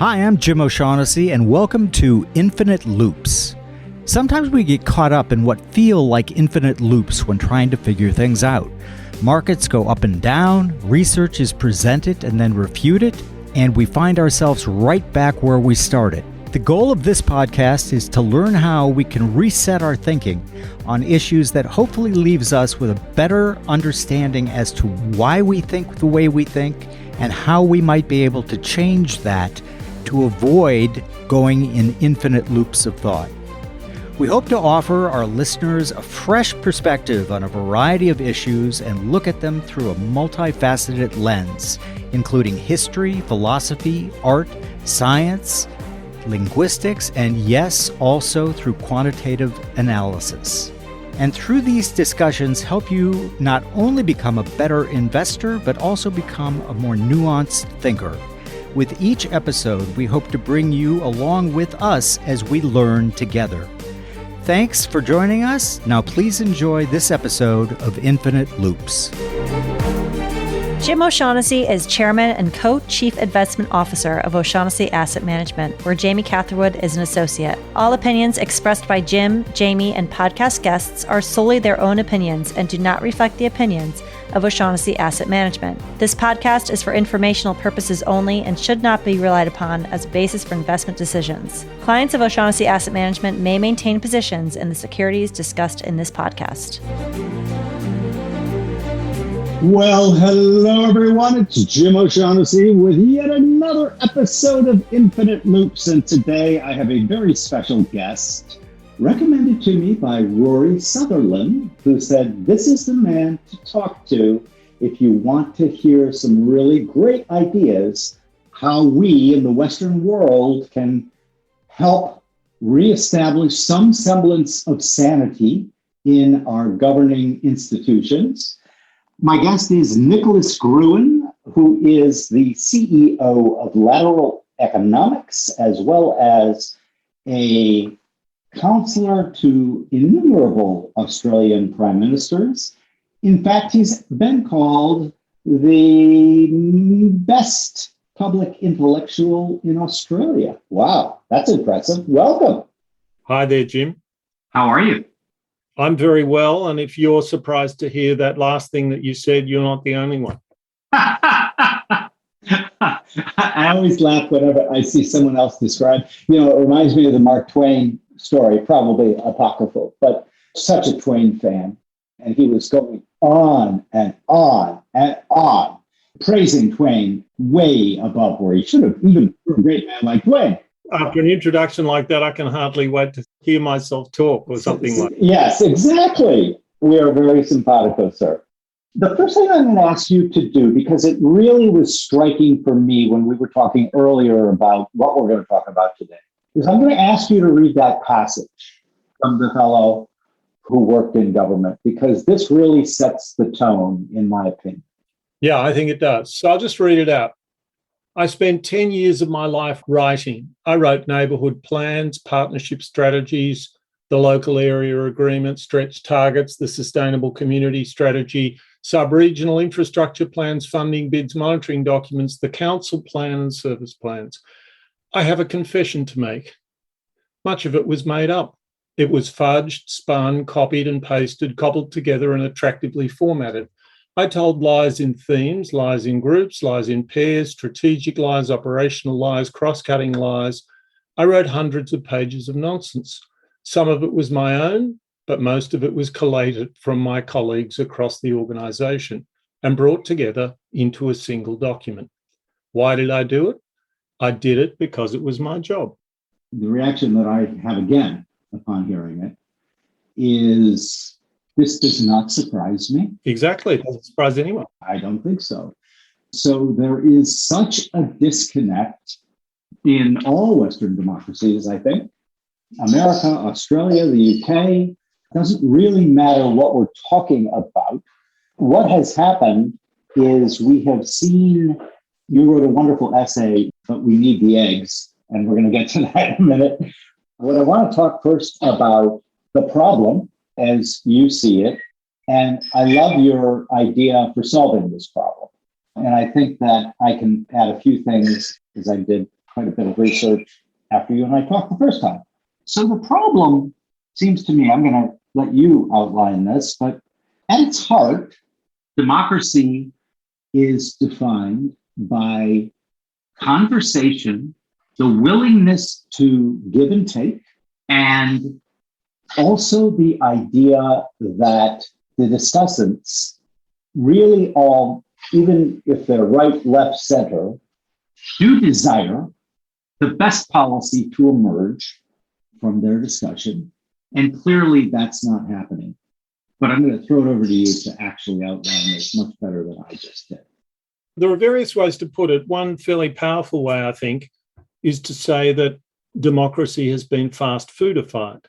Hi, I'm Jim O'Shaughnessy, and welcome to Infinite Loops. Sometimes we get caught up in what feel like infinite loops when trying to figure things out. Markets go up and down, research is presented and then refuted, and we find ourselves right back where we started. The goal of this podcast is to learn how we can reset our thinking on issues that hopefully leaves us with a better understanding as to why we think the way we think and how we might be able to change that to avoid going in infinite loops of thought. We hope to offer our listeners a fresh perspective on a variety of issues and look at them through a multifaceted lens, including history, philosophy, art, science, linguistics, and yes, also through quantitative analysis. And through these discussions, help you not only become a better investor, but also become a more nuanced thinker. With each episode, we hope to bring you along with us as we learn together. Thanks for joining us. Now please enjoy this episode of Infinite Loops. Jim O'Shaughnessy is Chairman and Co-Chief Investment Officer of O'Shaughnessy Asset Management, where Jamie Catherwood is an associate. All opinions expressed by Jim, Jamie, and podcast guests are solely their own opinions and do not reflect the opinions of O'Shaughnessy Asset Management. This podcast is for informational purposes only and should not be relied upon as a basis for investment decisions. Clients of O'Shaughnessy Asset Management may maintain positions in the securities discussed in this podcast. Well, hello everyone, it's Jim O'Shaughnessy with yet another episode of Infinite Loops, and today I have a very special guest recommended to me by Rory Sutherland, who said this is the man to talk to if you want to hear some really great ideas how we in the Western world can help reestablish some semblance of sanity in our governing institutions. My guest is Nicholas Gruen, who is the CEO of Lateral Economics, as well as a counselor to innumerable Australian prime ministers. In fact, he's been called the best public intellectual in Australia. Wow, that's impressive. Welcome. Hi there, Jim. How are you? I'm very well, and if you're surprised to hear that last thing that you said, you're not the only one. I always laugh whenever I see someone else describe, it reminds me of the Mark Twain story, probably apocryphal, but such a Twain fan. And he was going on and on and on, praising Twain way above where he should have, even for a great man like Twain. After an introduction like that, I can hardly wait to hear myself talk or something like that. Yes, exactly. We are very simpatico, sir. The first thing I'm going to ask you to do, because it really was striking for me when we were talking earlier about what we're going to talk about today, is I'm going to ask you to read that passage from the fellow who worked in government, because this really sets the tone, in my opinion. Yeah, I think it does. So I'll just read it out. I spent 10 years of my life writing. I wrote neighbourhood plans, partnership strategies, the local area agreement, stretch targets, the sustainable community strategy, sub-regional infrastructure plans, funding bids, monitoring documents, the council plan and service plans. I have a confession to make. Much of it was made up. It was fudged, spun, copied and pasted, cobbled together and attractively formatted. I told lies in themes, lies in groups, lies in pairs, strategic lies, operational lies, cross-cutting lies. I wrote hundreds of pages of nonsense. Some of it was my own, but most of it was collated from my colleagues across the organisation and brought together into a single document. Why did I do it? I did it because it was my job. The reaction that I have again upon hearing it is, this does not surprise me. Exactly. It doesn't surprise anyone. I don't think so. So there is such a disconnect in all Western democracies, I think. America, Australia, the UK, doesn't really matter what we're talking about. What has happened is we have seen, you wrote a wonderful essay, but we need the eggs, and we're going to get to that in a minute. What I want to talk first about the problem as you see it, and I love your idea for solving this problem. And I think that I can add a few things because I did quite a bit of research after you and I talked the first time. So the problem seems to me, I'm going to let you outline this, but at its heart, democracy is defined by conversation, the willingness to give and take, and also the idea that the discussants really all, even if they're right, left, center, do desire the best policy to emerge from their discussion. And clearly that's not happening. But I'm going to throw it over to you to actually outline this much better than I just did. There are various ways to put it. One fairly powerful way, I think, is to say that democracy has been fast foodified.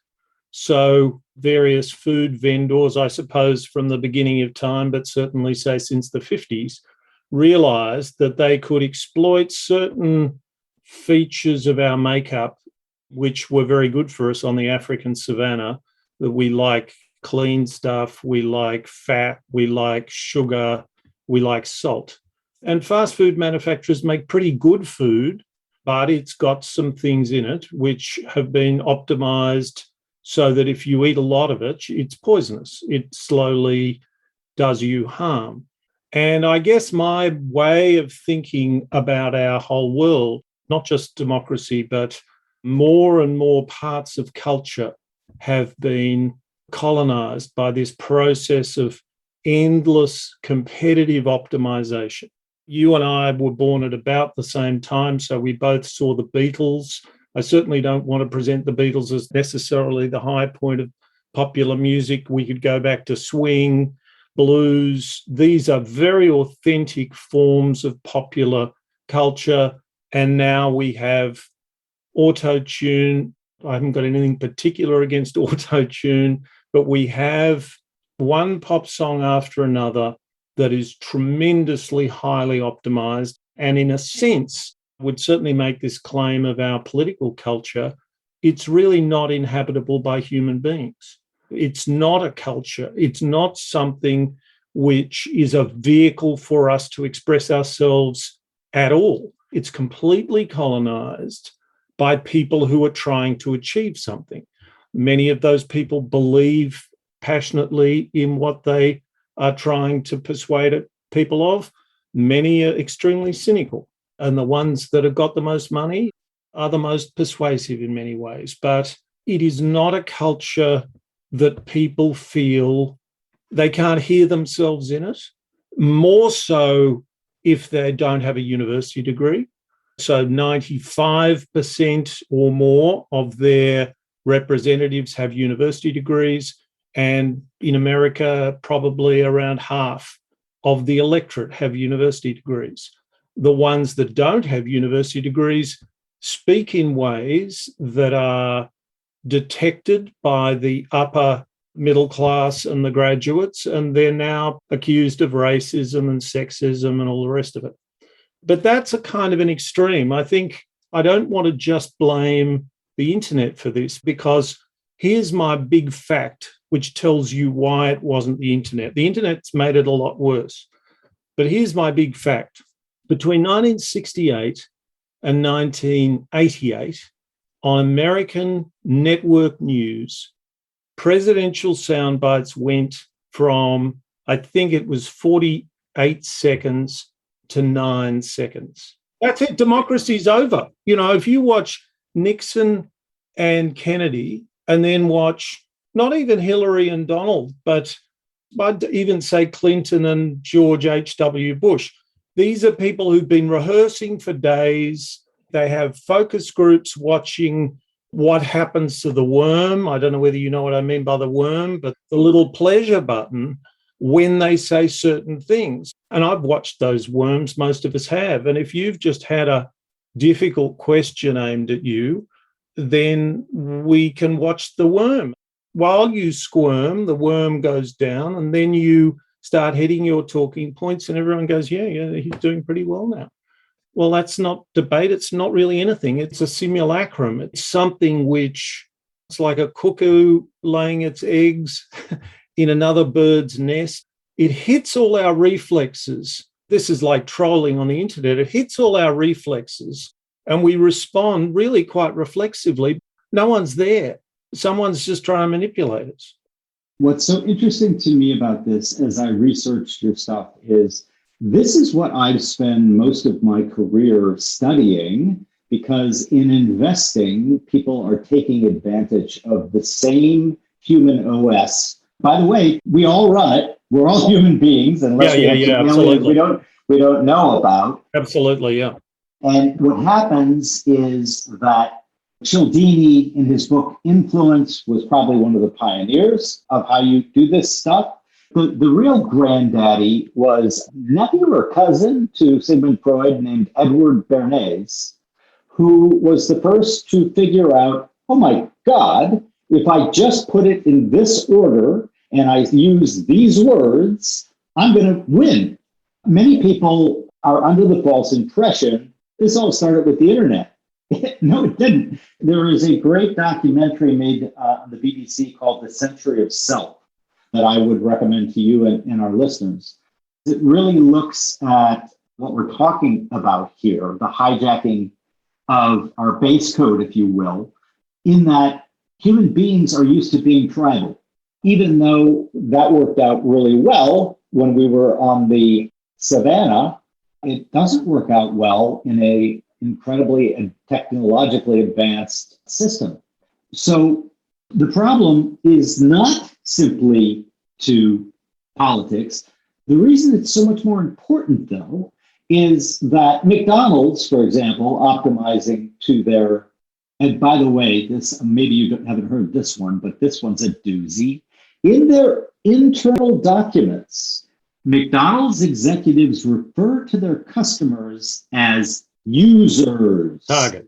So various food vendors, I suppose, from the beginning of time, but certainly say since the 50s, realized that they could exploit certain features of our makeup, which were very good for us on the African savannah, that we like clean stuff, we like fat, we like sugar, we like salt. And fast food manufacturers make pretty good food, but it's got some things in it which have been optimized so that if you eat a lot of it, it's poisonous. It slowly does you harm. And I guess my way of thinking about our whole world, not just democracy, but more and more parts of culture have been colonized by this process of endless competitive optimization. You and I were born at about the same time, so we both saw the Beatles. I certainly don't want to present the Beatles as necessarily the high point of popular music. We could go back to swing, blues. These are very authentic forms of popular culture. And now we have auto-tune. I haven't got anything particular against auto-tune, but we have one pop song after another that is tremendously highly optimized, and in a sense would certainly make this claim of our political culture. It's really not inhabitable by human beings. It's not a culture. It's not something which is a vehicle for us to express ourselves at all. It's completely colonized by people who are trying to achieve something. Many of those people believe passionately in what they are trying to persuade people of. Many are extremely cynical, and the ones that have got the most money are the most persuasive in many ways. But it is not a culture that people feel they can't hear themselves in it, more so if they don't have a university degree. So 95% or more of their representatives have university degrees. And in America, probably around half of the electorate have university degrees. The ones that don't have university degrees speak in ways that are detected by the upper middle class and the graduates, and they're now accused of racism and sexism and all the rest of it. But that's a kind of an extreme. I think I don't want to just blame the internet for this, because here's my big fact, which tells you why it wasn't the internet. The internet's made it a lot worse. But here's my big fact. Between 1968 and 1988, on American network news, presidential sound bites went from, I think it was 48 seconds to 9 seconds. That's it. Democracy's over. You know, if you watch Nixon and Kennedy and then watch not even Hillary and Donald, but I'd even say Clinton and George H.W. Bush. These are people who've been rehearsing for days. They have focus groups watching what happens to the worm. I don't know whether you know what I mean by the worm, but the little pleasure button when they say certain things. And I've watched those worms, most of us have. And if you've just had a difficult question aimed at you, then we can watch the worm. While you squirm, the worm goes down, and then you start hitting your talking points and everyone goes, yeah, he's doing pretty well now. Well, that's not debate. It's not really anything. It's a simulacrum. It's something which, it's like a cuckoo laying its eggs in another bird's nest. It hits all our reflexes This is like trolling on the internet. It hits all our reflexes and we respond really quite reflexively. No one's there. Someone's just trying to manipulate us. What's so interesting to me about this as I researched your stuff is this is what I've spent most of my career studying, because in investing, people are taking advantage of the same human OS. By the way, we all run it. We're all human beings, unless we have aliens we don't know about. Absolutely, yeah. And what happens is that Cialdini, in his book Influence, was probably one of the pioneers of how you do this stuff. The real granddaddy was nephew or cousin to Sigmund Freud named Edward Bernays, who was the first to figure out, oh my God, if I just put it in this order and I use these words, I'm going to win. Many people are under the false impression this all started with the internet. No, it didn't. There is a great documentary made on the BBC called The Century of Self that I would recommend to you and our listeners. It really looks at what we're talking about here, the hijacking of our base code, if you will, in that human beings are used to being tribal, even though that worked out really well when we were on the savannah. It doesn't work out well in a incredibly and technologically advanced system. So the problem is not simply to politics. The reason it's so much more important, though, is that McDonald's, for example, optimizing to their, and by the way, this maybe you haven't heard this one, but this one's a doozy. In their internal documents, McDonald's executives refer to their customers as users. Target.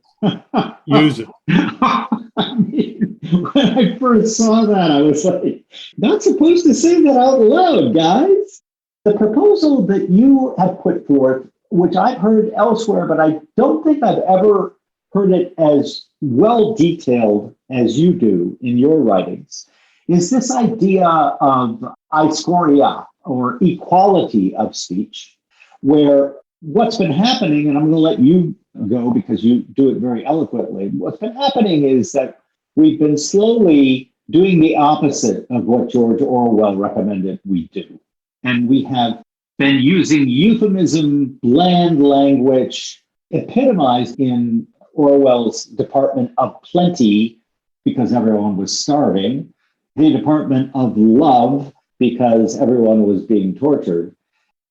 User. I mean, when I first saw that, I was like, not supposed to say that out loud, guys. The proposal that you have put forth, which I've heard elsewhere, but I don't think I've ever heard it as well detailed as you do in your writings, is this idea of Isegoria, or equality of speech, where what's been happening, and I'm going to let you go because you do it very eloquently, what's been happening is that we've been slowly doing the opposite of what George Orwell recommended we do. And we have been using euphemism, bland language, epitomized in Orwell's Department of Plenty, because everyone was starving, the Department of Love, because everyone was being tortured.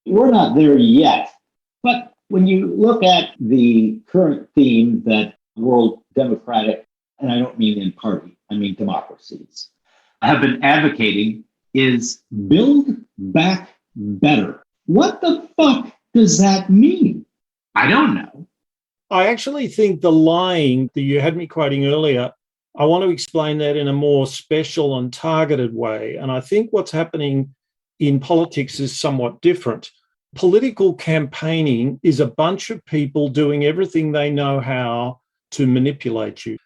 We're not there yet. But when you look at the current theme that world democratic, and I don't mean in party, I mean democracies, have been advocating is build back better. What the fuck does that mean? I don't know. I actually think the lying that you had me quoting earlier, I want to explain that in a more special and targeted way. And I think what's happening in politics is somewhat different. Political campaigning is a bunch of people doing everything they know how to manipulate you.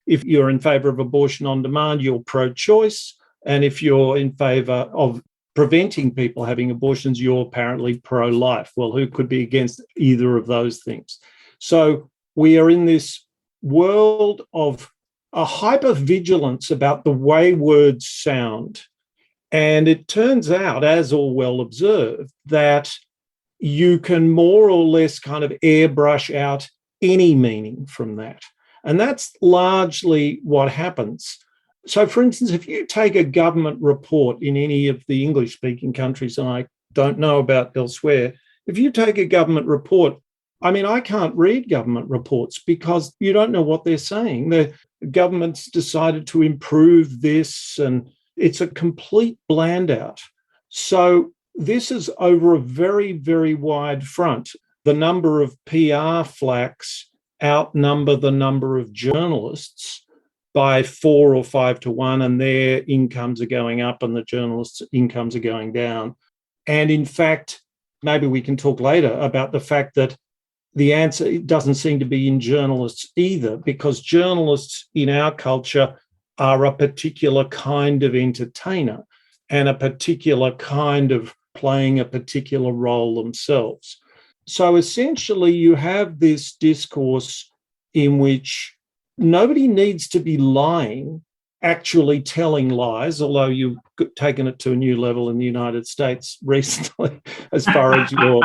If you're in favour of abortion on demand, you're pro-choice. And if you're in favour of preventing people having abortions, you're apparently pro-life. Well, who could be against either of those things? So we are in this world of a hypervigilance about the way words sound. And it turns out, as Orwell observed, that you can more or less kind of airbrush out any meaning from that. And that's largely what happens. So, for instance, if you take a government report in any of the English-speaking countries, and I don't know about elsewhere, if you take a government report, I mean, I can't read government reports because you don't know what they're saying. The government's decided to improve this, and it's a complete bland out. So this is over a very, very wide front. The number of PR flacks outnumber the number of journalists by 4 or 5 to 1, and their incomes are going up and the journalists' incomes are going down. And in fact, maybe we can talk later about the fact that the answer doesn't seem to be in journalists either, because journalists in our culture are a particular kind of entertainer and a particular kind of playing a particular role themselves. So essentially, you have this discourse in which nobody needs to be lying, actually telling lies, although you've taken it to a new level in the United States recently, as far as your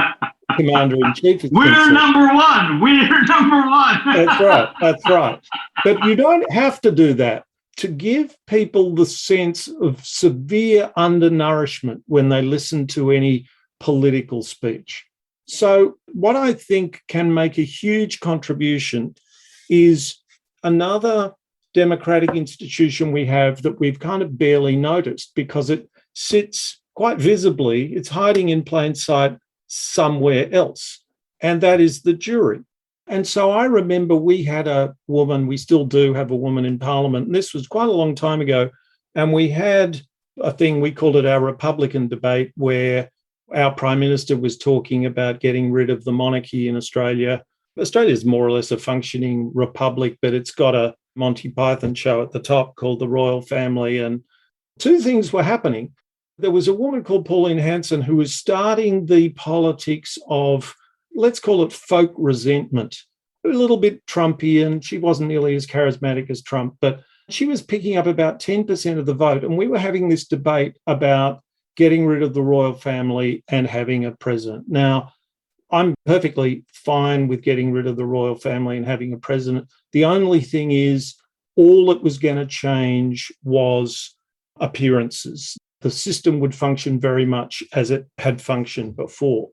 commander-in-chief is We're concerned. number one. We're number one. That's right. That's right. But you don't have to do that to give people the sense of severe undernourishment when they listen to any political speech. So what I think can make a huge contribution is another democratic institution we have that we've kind of barely noticed because it sits quite visibly, it's hiding in plain sight somewhere else, and that is the jury. And so I remember we had a woman, we still do have a woman in Parliament, and this was quite a long time ago, and we had a thing, we called it our Republican debate, where our Prime Minister was talking about getting rid of the monarchy in Australia. Australia is more or less a functioning republic, but it's got a Monty Python show at the top called The Royal Family, and two things were happening. There was a woman called Pauline Hanson who was starting the politics of, let's call it folk resentment, a little bit Trumpian. She wasn't nearly as charismatic as Trump, but she was picking up about 10% of the vote. And we were having this debate about getting rid of the royal family and having a president. Now, I'm perfectly fine with getting rid of the royal family and having a president. The only thing is, all it was going to change was appearances. The system would function very much as it had functioned before.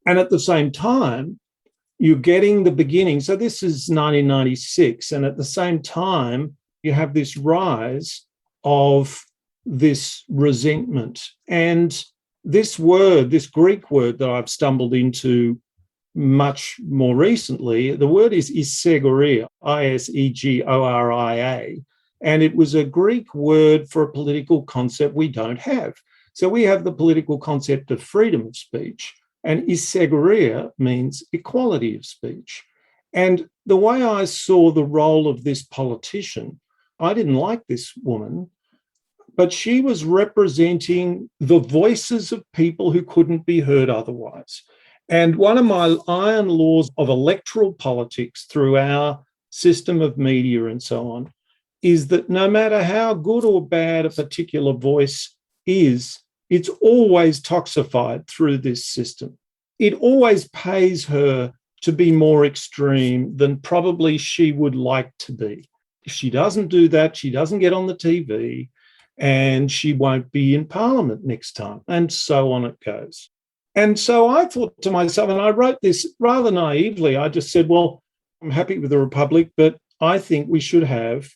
And at the same time, you're getting the beginning. So this is 1996. And at the same time, you have this rise of this resentment. And this word, this Greek word that I've stumbled into much more recently, the word is Isegoria, Isegoria. And it was a Greek word for a political concept we don't have. So we have the political concept of freedom of speech, and Isegoria means equality of speech. And the way I saw the role of this politician, I didn't like this woman, but she was representing the voices of people who couldn't be heard otherwise. And one of my iron laws of electoral politics through our system of media and so on is that no matter how good or bad a particular voice is, it's always toxified through this system. It always pays her to be more extreme than probably she would like to be. If she doesn't do that, she doesn't get on the TV and she won't be in Parliament next time, and so on it goes. And so I thought to myself, and I wrote this rather naively, I just said, well, I'm happy with the Republic, but I think we should have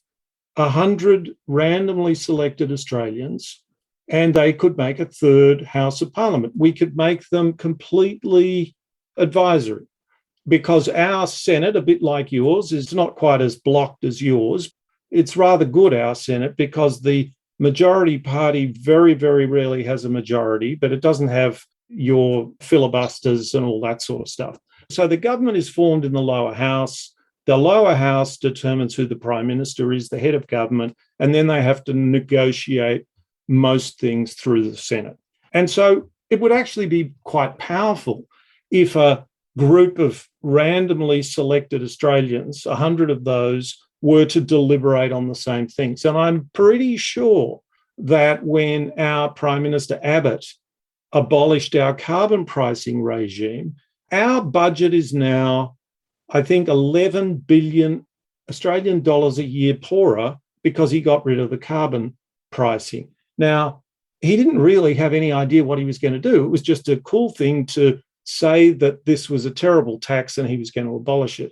100 randomly selected Australians, and they could make a third House of Parliament. We could make them completely advisory, because our Senate, a bit like yours, is not quite as blocked as yours. It's rather good, our Senate, because the majority party very, very rarely has a majority, but it doesn't have your filibusters and all that sort of stuff. So the government is formed in the lower house. The lower house determines who the Prime Minister is, the head of government, and then they have to negotiate most things through the Senate. And so it would actually be quite powerful if a group of randomly selected Australians, 100 of those, were to deliberate on the same things. And I'm pretty sure that when our Prime Minister Abbott abolished our carbon pricing regime, our budget is now, I think, 11 billion Australian dollars a year poorer because he got rid of the carbon pricing. Now, he didn't really have any idea what he was going to do. It was just a cool thing to say that this was a terrible tax and he was going to abolish it.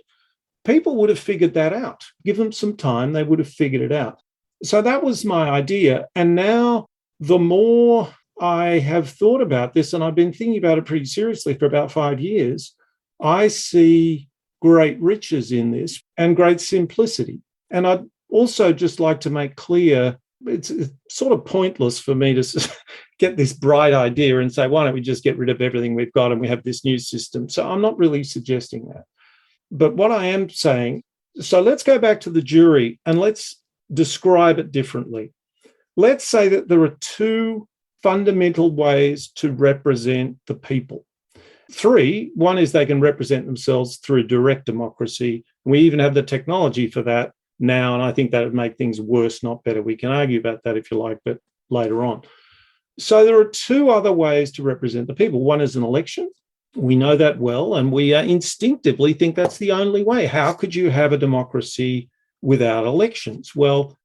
People would have figured that out. Give them some time, they would have figured it out. So that was my idea. And now the more I have thought about this, and I've been thinking about it pretty seriously for about 5 years, I see great riches in this and great simplicity. And I'd also just like to make clear, it's sort of pointless for me to get this bright idea and say, why don't we just get rid of everything we've got and we have this new system? So I'm not really suggesting that. But what I am saying, so let's go back to the jury and let's describe it differently. Let's say that there are two fundamental ways to represent the people. 3, one is they can represent themselves through direct democracy. We even have the technology for that now, and I think that would make things worse, not better. We can argue about that if you like, but later on. So there are 2 other ways to represent the people. One is an election. We know that well, and we instinctively think that's the only way. How could you have a democracy without elections? Well,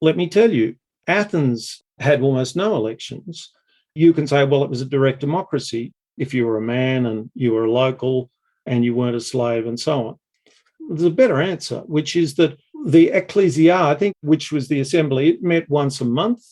let me tell you, Athens had almost no elections. You can say, well, it was a direct democracy if you were a man and you were a local and you weren't a slave and so on. There's a better answer, which is that the ecclesia, I think, which was the assembly, it met once a month,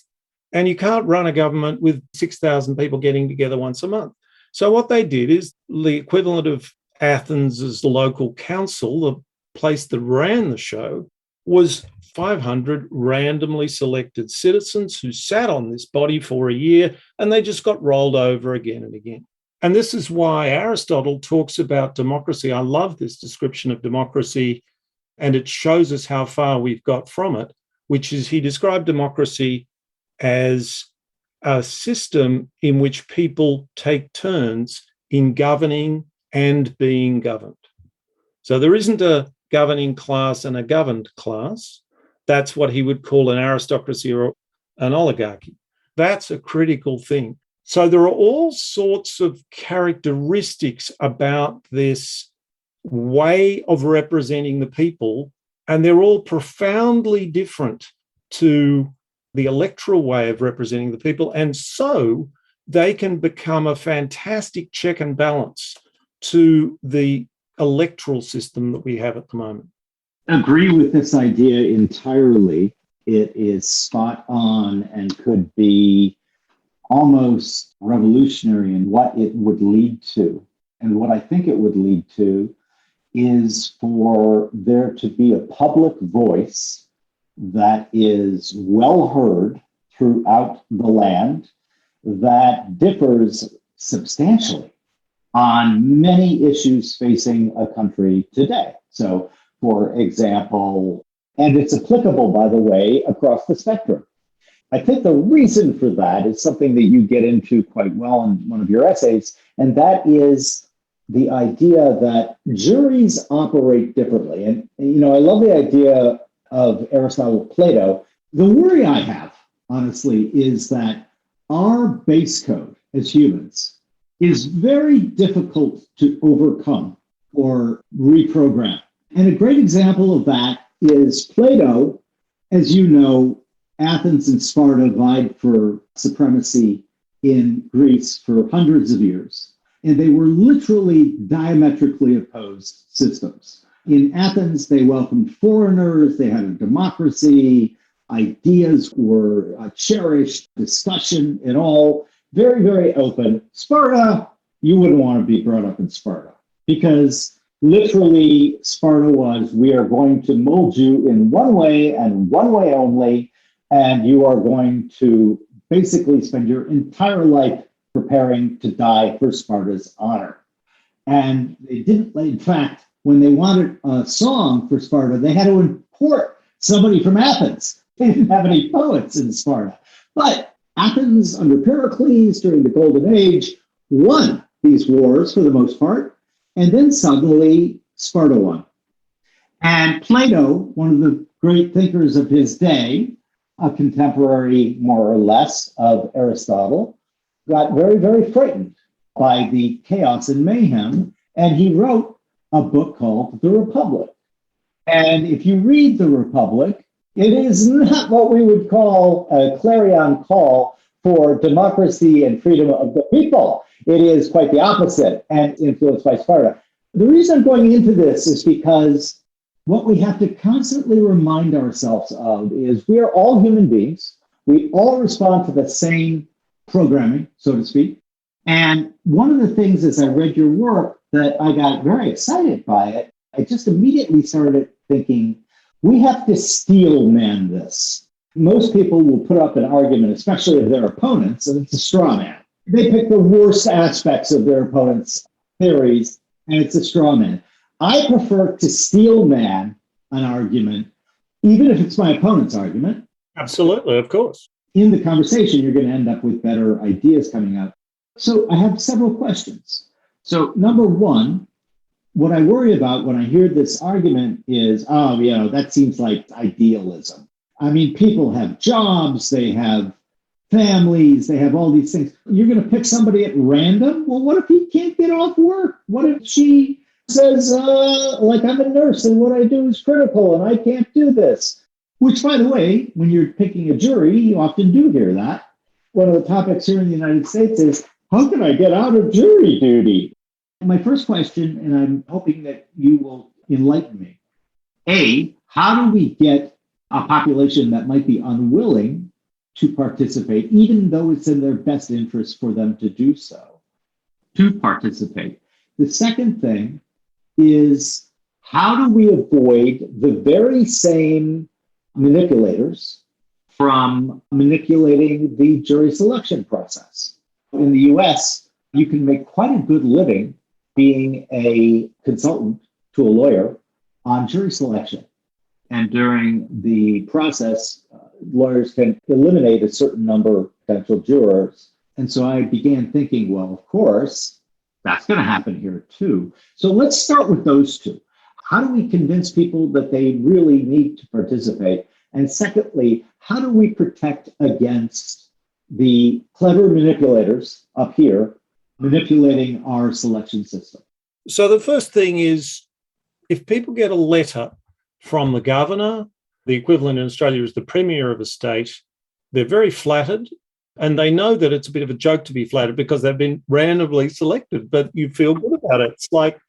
and you can't run a government with 6,000 people getting together once a month. So what they did is the equivalent of Athens' local council, the place that ran the show, was 500 randomly selected citizens who sat on this body for a year, and they just got rolled over again and again. And this is why Aristotle talks about democracy. I love this description of democracy, and it shows us how far we've got from it, which is he described democracy as a system in which people take turns in governing and being governed. So there isn't a governing class and a governed class. That's what he would call an aristocracy or an oligarchy. That's a critical thing. So there are all sorts of characteristics about this way of representing the people, and they're all profoundly different to the electoral way of representing the people. And so they can become a fantastic check and balance to the electoral system that we have at the moment. Agree with this idea entirely. It is spot on and could be almost revolutionary in what it would lead to. And what I think it would lead to is for there to be a public voice that is well heard throughout the land, that differs substantially on many issues facing a country today. So, for example, and it's applicable, by the way, across the spectrum. I think the reason for that is something that you get into quite well in one of your essays, and that is the idea that juries operate differently. And, I love the idea of Aristotle, Plato. The worry I have, honestly, is that our base code as humans is very difficult to overcome or reprogram. And a great example of that is Plato. As you know, Athens and Sparta vied for supremacy in Greece for hundreds of years, and they were literally diametrically opposed systems. In Athens, they welcomed foreigners, they had a democracy, ideas were cherished, discussion and all, very, very open. Sparta, you wouldn't want to be brought up in Sparta, because literally Sparta was, we are going to mold you in one way and one way only, and you are going to basically spend your entire life preparing to die for Sparta's honor. And they didn't, in fact, when they wanted a song for Sparta, they had to import somebody from Athens. They didn't have any poets in Sparta. But Athens, under Pericles during the Golden Age, won these wars for the most part. And then suddenly Sparta won. And Plato, one of the great thinkers of his day, a contemporary, more or less, of Aristotle, got very, very frightened by the chaos and mayhem. And he wrote a book called The Republic. And if you read The Republic, it is not what we would call a clarion call for democracy and freedom of the people. It is quite the opposite and influenced by Sparta. The reason I'm going into this is because what we have to constantly remind ourselves of is we are all human beings. We all respond to the same programming, so to speak. And one of the things as I read your work that I got very excited by it, I just immediately started thinking, we have to steel man this. Most people will put up an argument, especially of their opponents, and it's a straw man. They pick the worst aspects of their opponent's theories, and it's a straw man. I prefer to steel man an argument, even if it's my opponent's argument. Absolutely, of course. in the conversation, you're going to end up with better ideas coming out. So I have several questions. So number one, what I worry about when I hear this argument is, that seems like idealism. I mean, people have jobs, they have families, they have all these things. You're going to pick somebody at random? Well, what if he can't get off work? What if she says, I'm a nurse and what I do is critical and I can't do this? Which, by the way, when you're picking a jury, you often do hear that. One of the topics here in the United States is, how can I get out of jury duty? My first question, and I'm hoping that you will enlighten me. A, how do we get a population that might be unwilling to participate, even though it's in their best interest for them to do so, to participate? The second thing is, how do we avoid the very same manipulators from manipulating the jury selection process? In the US, you can make quite a good living being a consultant to a lawyer on jury selection. And during the process, lawyers can eliminate a certain number of potential jurors. And so I began thinking, well, of course, that's going to happen here too. So let's start with those two. How do we convince people that they really need to participate? And secondly, how do we protect against the clever manipulators up here manipulating our selection system? So the first thing is, if people get a letter from the governor, the equivalent in Australia is the premier of a state, they're very flattered, and they know that it's a bit of a joke to be flattered because they've been randomly selected, but you feel good about it. It's like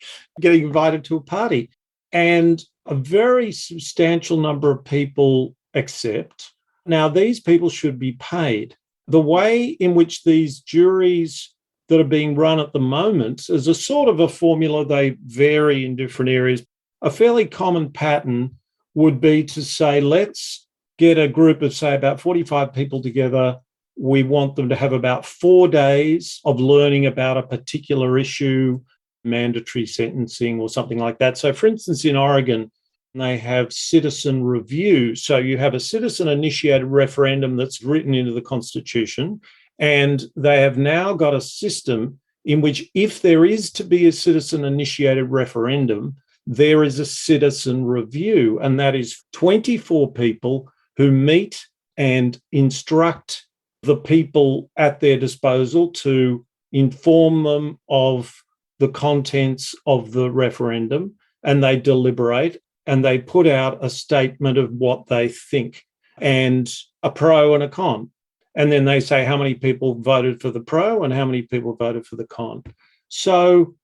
getting invited to a party. And a very substantial number of people accept. Now, these people should be paid. The way in which these juries that are being run at the moment is a sort of a formula. They vary in different areas. A fairly common pattern would be to say, let's get a group of, say, about 45 people together. We want them to have about 4 days of learning about a particular issue, mandatory sentencing or something like that. So, for instance, in Oregon, they have citizen review. So you have a citizen-initiated referendum that's written into the Constitution, and they have now got a system in which if there is to be a citizen-initiated referendum, there is a citizen review, and that is 24 people who meet and instruct the people at their disposal to inform them of the contents of the referendum, and they deliberate and they put out a statement of what they think and a pro and a con. And then they say how many people voted for the pro and how many people voted for the con. So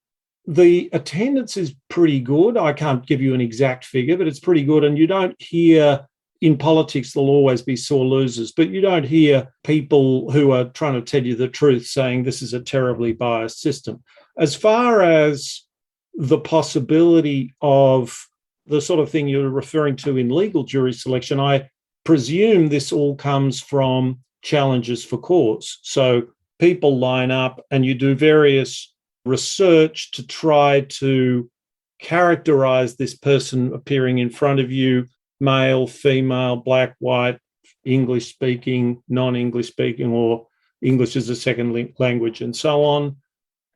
the attendance is pretty good. I can't give you an exact figure, but it's pretty good. And you don't hear, in politics, there'll always be sore losers, but you don't hear people who are trying to tell you the truth saying this is a terribly biased system. As far as the possibility of the sort of thing you're referring to in legal jury selection, I presume this all comes from challenges for cause. So people line up and you do various research to try to characterize this person appearing in front of you, male, female, black, white, English speaking, non-English speaking, or English as a second language, and so on.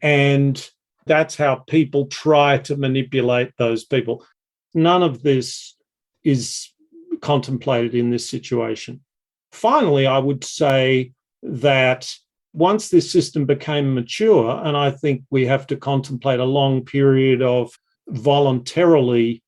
And that's how people try to manipulate those people. None of this is contemplated in this situation. Finally, I would say that once this system became mature, and I think we have to contemplate a long period of voluntarily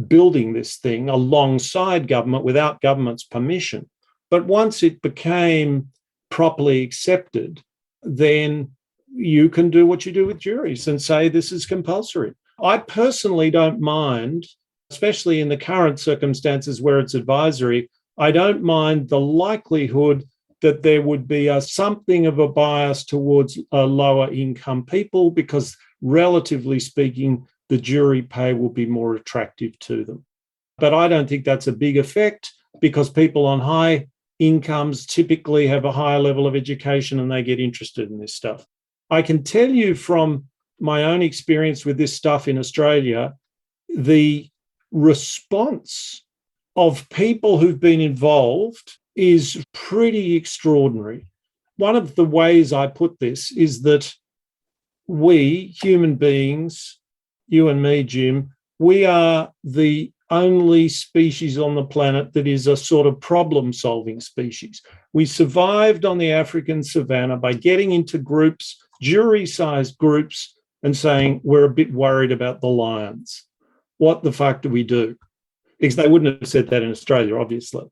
building this thing alongside government without government's permission. But once it became properly accepted, then you can do what you do with juries and say this is compulsory. I personally don't mind, especially in the current circumstances where it's advisory, I don't mind the likelihood that there would be something of a bias towards lower income people because, relatively speaking, the jury pay will be more attractive to them. But I don't think that's a big effect because people on high incomes typically have a higher level of education and they get interested in this stuff. I can tell you from my own experience with this stuff in Australia, the response of people who've been involved is pretty extraordinary. One of the ways I put this is that we, human beings, you and me, Jim, we are the only species on the planet that is a sort of problem-solving species. We survived on the African savanna by getting into groups, jury-sized groups, and saying, we're a bit worried about the lions. What the fuck do we do? Because they wouldn't have said that in Australia, obviously.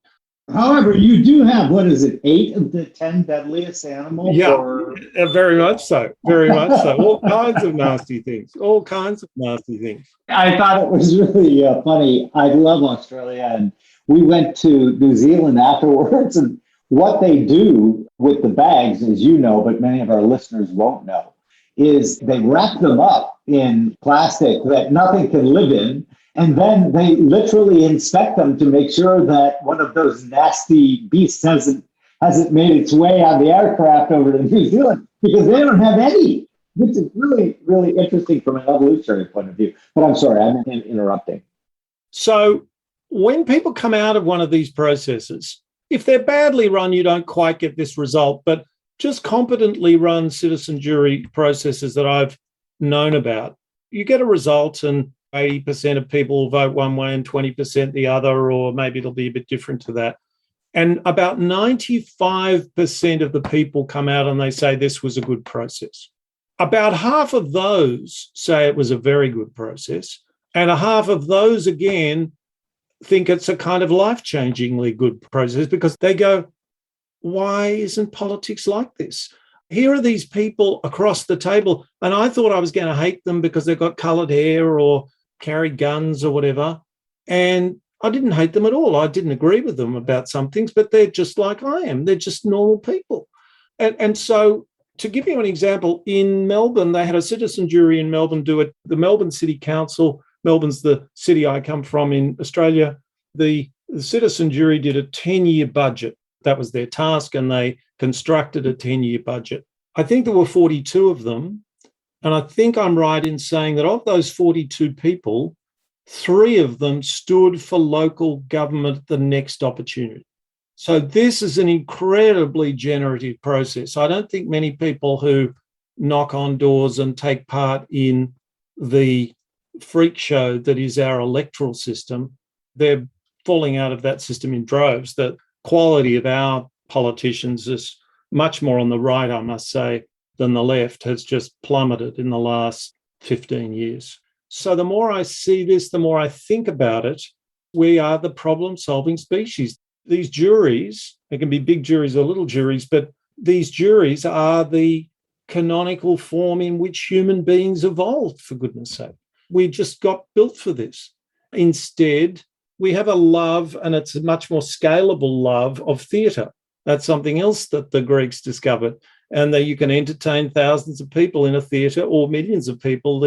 However, you do have, what is it, 8 of the 10 deadliest animals? Yeah, or... very much so. Very much so. All kinds of nasty things. All kinds of nasty things. I thought it was really funny. I love Australia, and we went to New Zealand afterwards, and what they do with the bags, as you know, but many of our listeners won't know, is they wrap them up in plastic that nothing can live in, and then they literally inspect them to make sure that one of those nasty beasts hasn't made its way on the aircraft over to New Zealand, because they don't have any, which is really, really interesting from an evolutionary point of view. But I'm sorry, I'm interrupting. So when people come out of one of these processes, if they're badly run, you don't quite get this result, but just competently run citizen jury processes that I've known about, you get a result and 80% of people will vote one way and 20% the other, or maybe it'll be a bit different to that. And about 95% of the people come out and they say this was a good process. About half of those say it was a very good process, and a half of those again think it's a kind of life-changingly good process, because they go, why isn't politics like this? Here are these people across the table, and I thought I was going to hate them because they've got coloured hair or carry guns or whatever. And I didn't hate them at all. I didn't agree with them about some things, but they're just like I am. They're just normal people. And so to give you an example, in Melbourne, they had a citizen jury in Melbourne do it. The Melbourne City Council, Melbourne's the city I come from in Australia, the citizen jury did a 10-year budget. That was their task, and they constructed a 10-year budget. I think there were 42 of them. And I think I'm right in saying that of those 42 people, 3 of them stood for local government at the next opportunity. So this is an incredibly generative process. I don't think many people who knock on doors and take part in the freak show that is our electoral system, they're falling out of that system in droves. The quality of our politicians is much more on the right, I must say, than the left, has just plummeted in the last 15 years. So the more I see this, the more I think about it, we are the problem-solving species. These juries, they can be big juries or little juries, but these juries are the canonical form in which human beings evolved, for goodness sake. We just got built for this. Instead, we have a love, and it's a much more scalable love, of theatre. That's something else that the Greeks discovered, and that you can entertain thousands of people in a theatre, or millions of people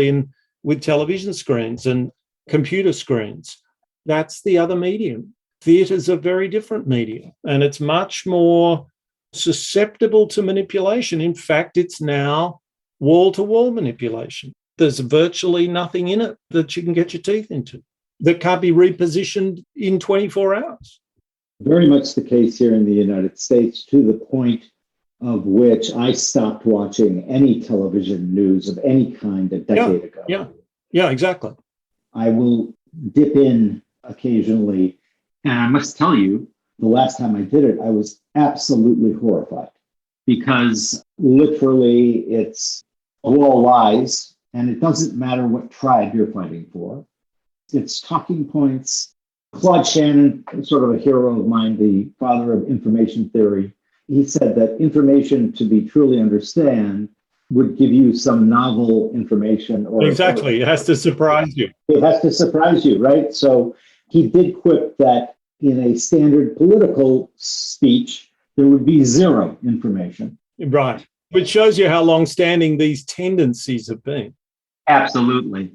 with television screens and computer screens. That's the other medium. Theatre's a very different medium, and it's much more susceptible to manipulation. In fact, it's now wall-to-wall manipulation. There's virtually nothing in it that you can get your teeth into that can't be repositioned in 24 hours. Very much the case here in the United States, to the point of which I stopped watching any television news of any kind a decade ago. Yeah, exactly. I will dip in occasionally, and I must tell you, the last time I did it, I was absolutely horrified, because literally it's all lies, and it doesn't matter what tribe you're fighting for. It's talking points. Claude Shannon, sort of a hero of mine, the father of information theory, he said that information to be truly understood would give you some novel information. Exactly. It has to surprise you. It has to surprise you, right? So he did quip that in a standard political speech, there would be zero information. Right. Which shows you how long-standing these tendencies have been. Absolutely.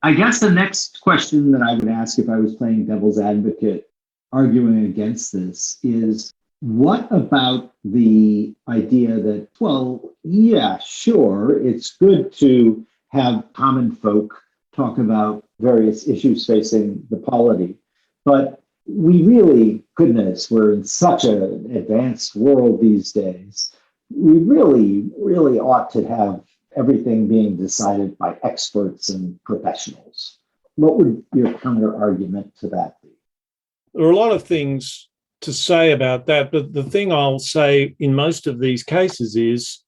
I guess the next question that I would ask if I was playing devil's advocate, arguing against this, is what about the idea that, well, yeah, sure, it's good to have common folk talk about various issues facing the polity, but we really, goodness, we're in such an advanced world these days. We really ought to have everything being decided by experts and professionals. What would your counter argument to that be? There are a lot of things to say about that, but the thing I'll say in most of these cases is,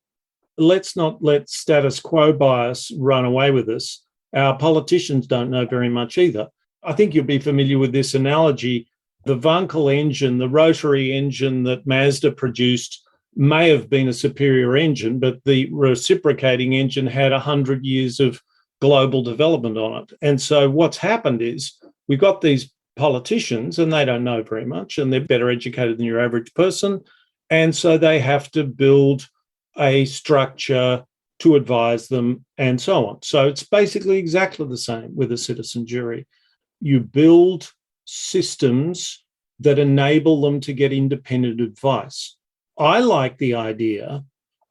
let's not let status quo bias run away with us. Our politicians don't know very much either. I think you'll be familiar with this analogy. The Wankel engine, the rotary engine that Mazda produced, may have been a superior engine, but the reciprocating engine had 100 years of global development on it. And so what's happened is we've got these politicians, and they don't know very much, and they're better educated than your average person. And so they have to build a structure to advise them and so on. So it's basically exactly the same with a citizen jury. You build systems that enable them to get independent advice. I like the idea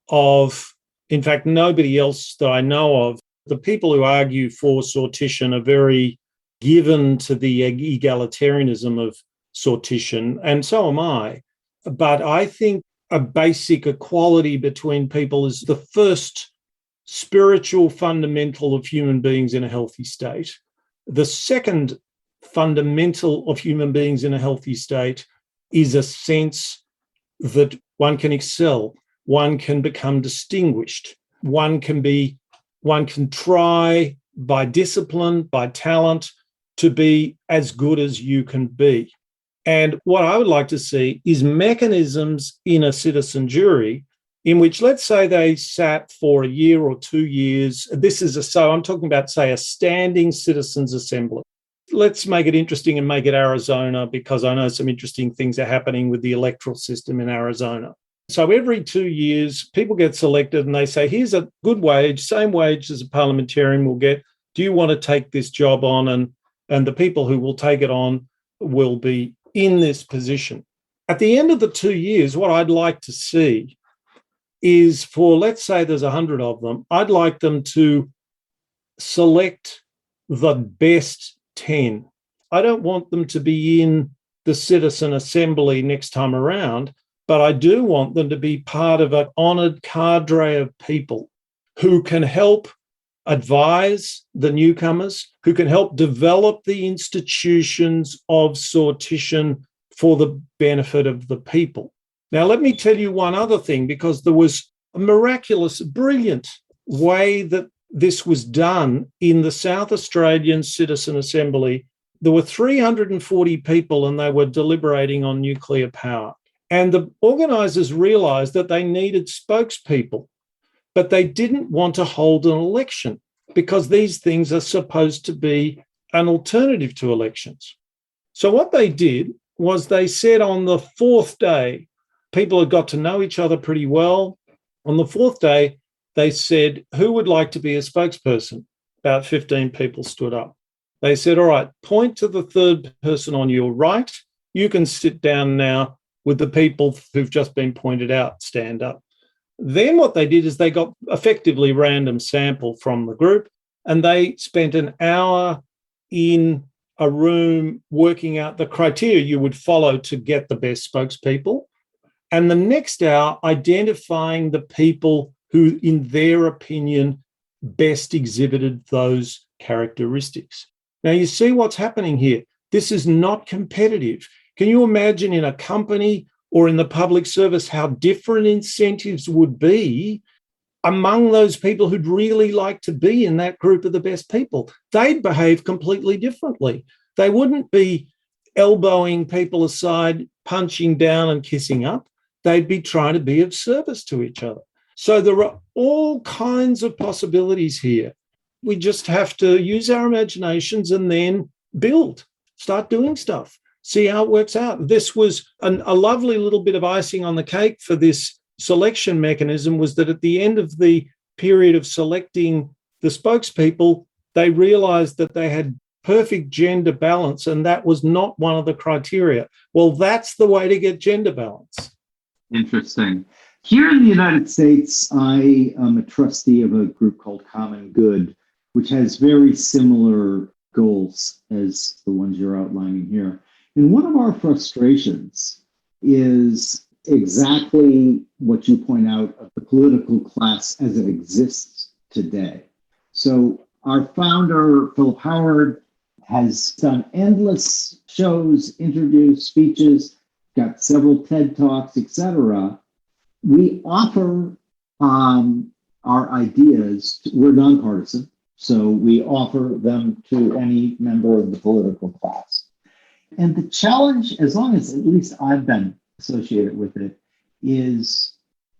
of, in fact, nobody else that I know of, the people who argue for sortition are very given to the egalitarianism of sortition, and so am I. But I think a basic equality between people is the first spiritual fundamental of human beings in a healthy state. The second fundamental of human beings in a healthy state is a sense that one can excel, one can become distinguished, one can try by discipline, by talent, to be as good as you can be. And what I would like to see is mechanisms in a citizen jury in which, let's say they sat for a year or 2 years. I'm talking about, say, a standing citizens assembly. Let's make it interesting and make it Arizona, because I know some interesting things are happening with the electoral system in Arizona. So every 2 years, people get selected and they say, here's a good wage, same wage as a parliamentarian will get. Do you want to take this job on? And the people who will take it on will be in this position. At the end of the 2 years, what I'd like to see is, for, let's say there's 100 of them, I'd like them to select the best 10. I don't want them to be in the citizen assembly next time around, but I do want them to be part of an honoured cadre of people who can help advise the newcomers, who can help develop the institutions of sortition for the benefit of the people. Now, let me tell you one other thing, because there was a miraculous, brilliant way that this was done in the South Australian Citizen Assembly. There were 340 people and they were deliberating on nuclear power. And the organisers realised that they needed spokespeople, but they didn't want to hold an election because these things are supposed to be an alternative to elections. So what they did was they said on the fourth day, people had got to know each other pretty well. On the fourth day, they said, who would like to be a spokesperson? About 15 people stood up. They said, all right, point to the third person on your right. You can sit down now with the people who've just been pointed out, stand up. Then what they did is they got effectively random sample from the group, and they spent an hour in a room working out the criteria you would follow to get the best spokespeople. And the next hour, identifying the people who, in their opinion, best exhibited those characteristics. Now, you see what's happening here. This is not competitive. Can you imagine in a company or in the public service how different incentives would be among those people who'd really like to be in that group of the best people? They'd behave completely differently. They wouldn't be elbowing people aside, punching down and kissing up. They'd be trying to be of service to each other. So there are all kinds of possibilities here. We just have to use our imaginations and then build, start doing stuff, see how it works out. This was a lovely little bit of icing on the cake for this selection mechanism, was that at the end of the period of selecting the spokespeople, they realized that they had perfect gender balance, and that was not one of the criteria. Well, that's the way to get gender balance. Interesting. Here in the United States, I am a trustee of a group called Common Good, which has very similar goals as the ones you're outlining here. And one of our frustrations is exactly what you point out of the political class as it exists today. So our founder, Philip Howard, has done endless shows, interviews, speeches, got several TED Talks, etc. We offer our ideas. We're nonpartisan, so we offer them to any member of the political class. And the challenge, as long as at least I've been associated with it, is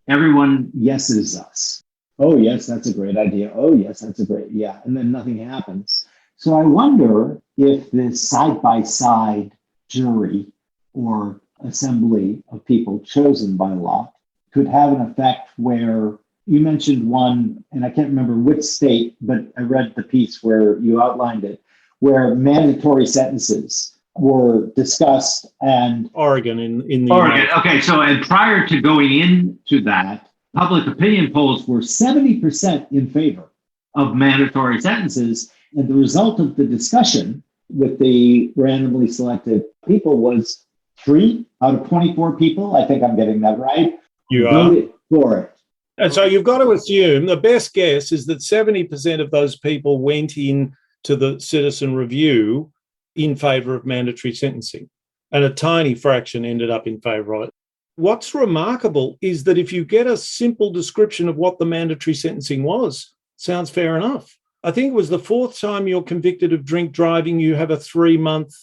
everyone yeses us. Oh, yes, that's a great idea. Oh, yes, that's a great, yeah. And then nothing happens. So I wonder if this side-by-side jury or assembly of people chosen by lot could have an effect where you mentioned one, and I can't remember which state, but I read the piece where you outlined it, where mandatory sentences were discussed and Oregon in the Oregon. Okay, so and prior to going into that, public opinion polls were 70% in favor of mandatory sentences. And the result of the discussion with the randomly selected people was 3 out of 24 people, I think I'm getting that right, voted for it. And so you've got to assume, the best guess is that 70% of those people went in to the citizen review in favour of mandatory sentencing, and a tiny fraction ended up in favour of it. What's remarkable is that if you get a simple description of what the mandatory sentencing was, sounds fair enough. I think it was the 4th time you're convicted of drink driving, you have a 3-month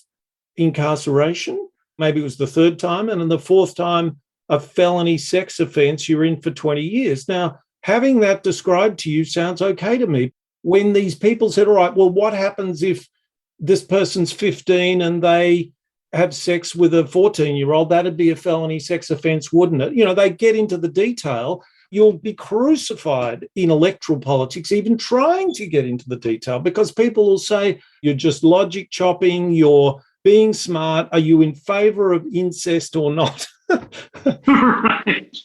incarceration. Maybe it was the 3rd time, and then the 4th time, a felony sex offence, you're in for 20 years. Now, having that described to you sounds okay to me. When these people said, all right, well, what happens if this person's 15 and they have sex with a 14-year-old? That'd be a felony sex offence, wouldn't it? You know, they get into the detail. You'll be crucified in electoral politics, even trying to get into the detail, because people will say, you're just logic chopping, you're being smart, are you in favour of incest or not?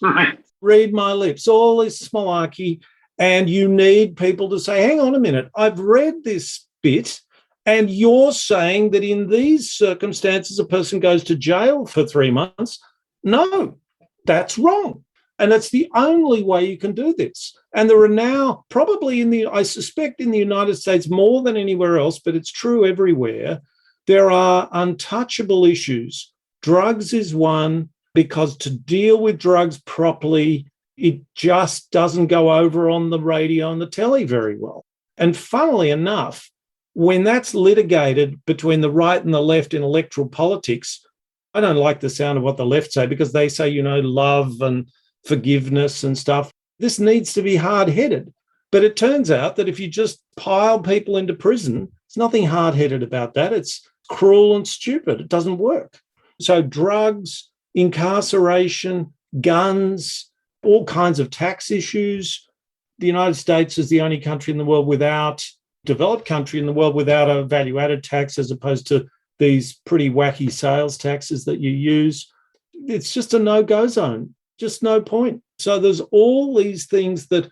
Right. Read my lips, all this malarkey, and you need people to say, hang on a minute, I've read this bit, and you're saying that in these circumstances, a person goes to jail for 3 months. No, that's wrong. And that's the only way you can do this. And there are now probably I suspect in the United States more than anywhere else, but it's true everywhere, there are untouchable issues. Drugs is one, because to deal with drugs properly, it just doesn't go over on the radio and the telly very well. And funnily enough, when that's litigated between the right and the left in electoral politics, I don't like the sound of what the left say, because they say, love and forgiveness and stuff. This needs to be hard-headed. But it turns out that if you just pile people into prison, there's nothing hard-headed about that. It's cruel and stupid. It doesn't work. So drugs, incarceration, guns, all kinds of tax issues. The United States is the only country in the world developed country in the world without a value-added tax, as opposed to these pretty wacky sales taxes that you use. It's just a no-go zone, just no point. So there's all these things that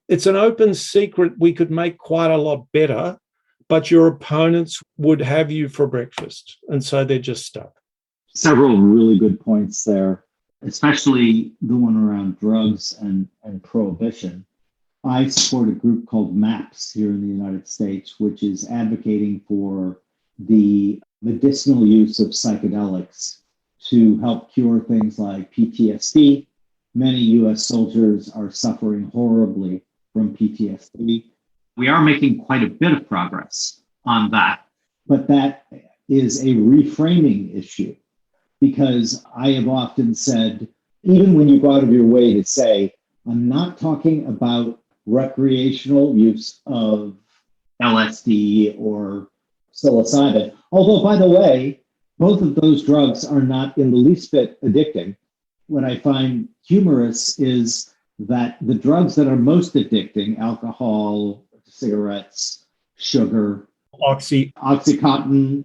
it's an open secret we could make quite a lot better, but your opponents would have you for breakfast. And so they're just stuck. Several really good points there, especially the one around drugs and prohibition. I support a group called MAPS here in the United States, which is advocating for the medicinal use of psychedelics to help cure things like PTSD. Many U.S. soldiers are suffering horribly from PTSD. We are making quite a bit of progress on that. But that is a reframing issue, because I have often said, even when you go out of your way to say, I'm not talking about recreational use of LSD or psilocybin, although, by the way, both of those drugs are not in the least bit addicting. What I find humorous is that the drugs that are most addicting, alcohol, cigarettes, sugar, Oxycontin,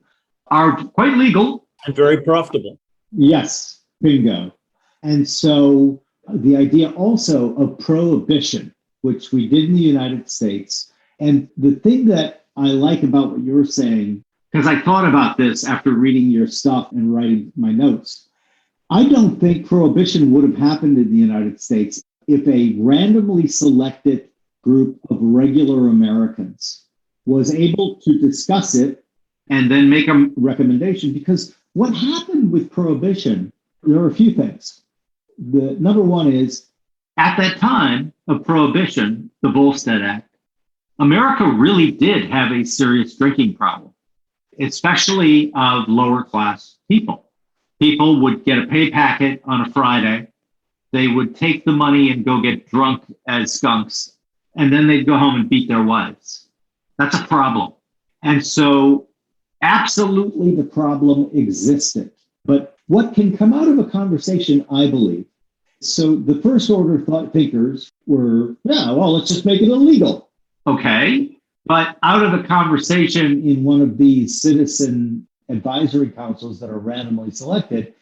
are quite legal and very profitable. Yes, bingo. And so the idea also of prohibition, which we did in the United States. And the thing that I like about what you're saying, because I thought about this after reading your stuff and writing my notes. I don't think prohibition would have happened in the United States if a randomly selected group of regular Americans was able to discuss it and then make a recommendation. Because what happened with prohibition, there are a few things. The number one is, at that time of prohibition, the Volstead Act, America really did have a serious drinking problem, especially of lower class people. People would get a pay packet on a Friday. They would take the money and go get drunk as skunks, and then they'd go home and beat their wives. That's a problem. And so absolutely the problem existed. But what can come out of a conversation, I believe, so the first order thought thinkers were, let's just make it illegal. Okay. But out of the conversation in one of these citizen advisory councils that are randomly selected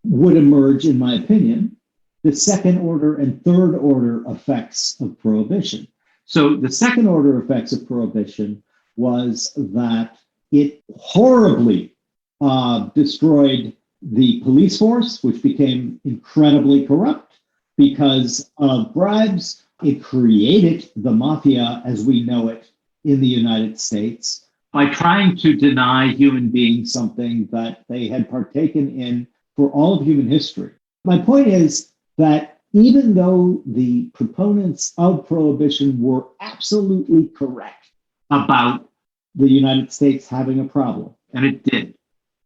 would emerge, in my opinion, the second order and third order effects of prohibition. So the second order effects of prohibition was that it horribly destroyed the police force, which became incredibly corrupt because of bribes. It created the mafia as we know it in the United States by trying to deny human beings something that they had partaken in for all of human history. My point is that even though the proponents of prohibition were absolutely correct about the United States having a problem, and it did,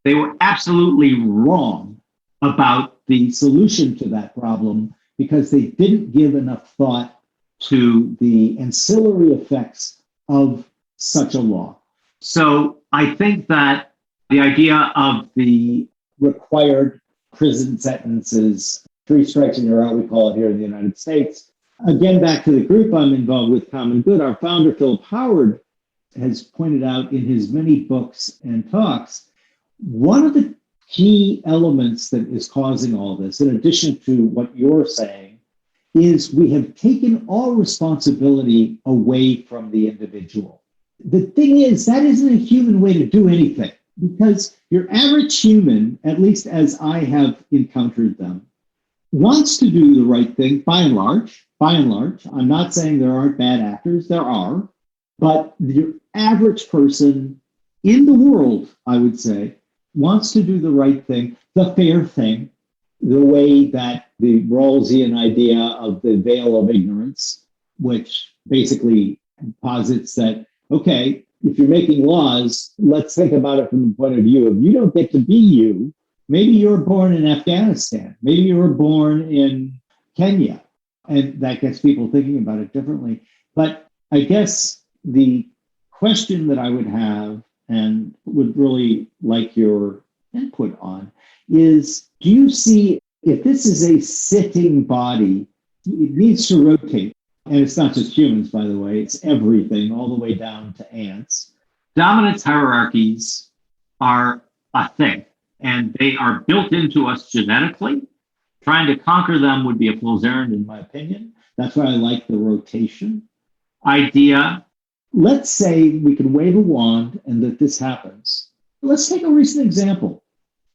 they were absolutely wrong about the solution to that problem because they didn't give enough thought to the ancillary effects of such a law. So I think that the idea of the required prison sentences, 3 strikes and you're out, we call it here in the United States. Again, back to the group I'm involved with, Common Good, our founder, Philip Howard, has pointed out in his many books and talks, one of the key elements that is causing all this, in addition to what you're saying, is we have taken all responsibility away from the individual. The thing is, that isn't a human way to do anything, because your average human, at least as I have encountered them, wants to do the right thing by and large. I'm not saying there aren't bad actors, there are, but your average person in the world, I would say, wants to do the right thing, the fair thing, the way that the Rawlsian idea of the veil of ignorance, which basically posits that, okay, if you're making laws, let's think about it from the point of view of you don't get to be you. Maybe you were born in Afghanistan. Maybe you were born in Kenya. And that gets people thinking about it differently. But I guess the question that I would have and would really like your input on is, do you see, if this is a sitting body, it needs to rotate. And it's not just humans, by the way, it's everything, all the way down to ants. Dominance hierarchies are a thing, and they are built into us genetically. Trying to conquer them would be a fool's errand, in my opinion. That's why I like the rotation idea. Let's say we can wave a wand and that this happens. Let's take a recent example.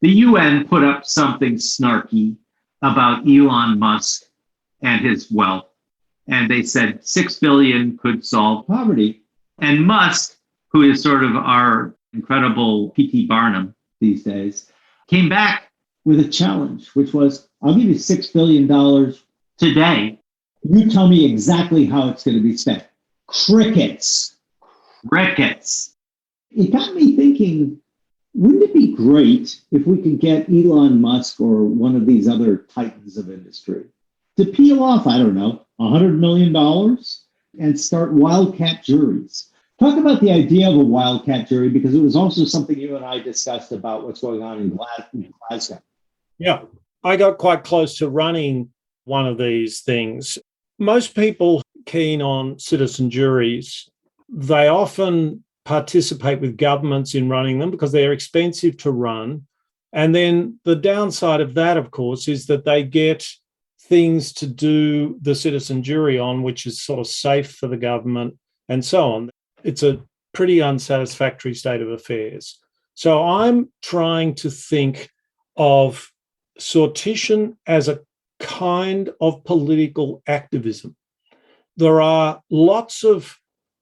The UN put up something snarky about Elon Musk and his wealth. And they said 6 billion could solve poverty. And Musk, who is sort of our incredible P.T. Barnum these days, came back with a challenge, which was, I'll give you $6 billion today. You tell me exactly how it's going to be spent. Crickets. It got me thinking, wouldn't it be great if we could get Elon Musk or one of these other titans of industry to peel off, I don't know, $100 million and start Wildcat Juries? Talk about the idea of a Wildcat Jury, because it was also something you and I discussed about what's going on in Glasgow. Yeah, I got quite close to running one of these things. Most people keen on citizen juries, they often participate with governments in running them because they're expensive to run. And then the downside of that, of course, is that they get things to do the citizen jury on, which is sort of safe for the government and so on. It's a pretty unsatisfactory state of affairs. So I'm trying to think of sortition as a kind of political activism. There are lots of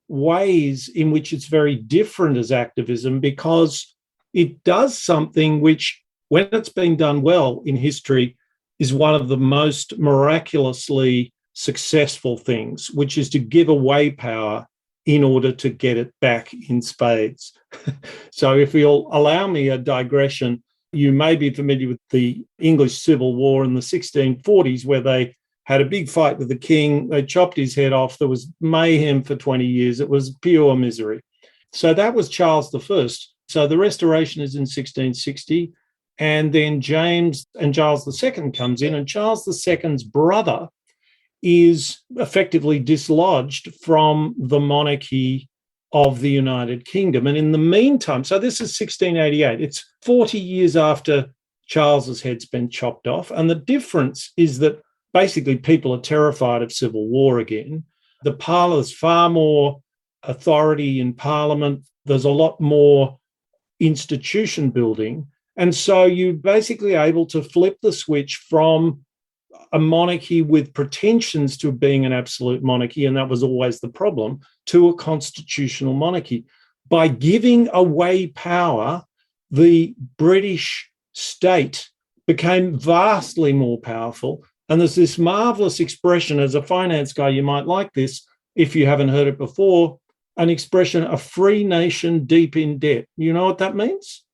ways in which it's very different as activism because it does something which, when it's been done well in history, is one of the most miraculously successful things, which is to give away power in order to get it back in spades. So if you'll allow me a digression, you may be familiar with the English Civil War in the 1640s, where they had a big fight with the king. They chopped his head off. There was mayhem for 20 years. It was pure misery. So that was Charles I. So the Restoration is in 1660. And then James and Charles II comes in, and Charles II's brother is effectively dislodged from the monarchy of the United Kingdom. And in the meantime, so this is 1688, it's 40 years after Charles's head's been chopped off. And the difference is that basically people are terrified of civil war again. There's far more authority in Parliament. There's a lot more institution building. And so you're basically able to flip the switch from a monarchy with pretensions to being an absolute monarchy, and that was always the problem, to a constitutional monarchy. By giving away power, the British state became vastly more powerful. And there's this marvelous expression, as a finance guy, you might like this if you haven't heard it before, an expression, a free nation deep in debt. You know what that means?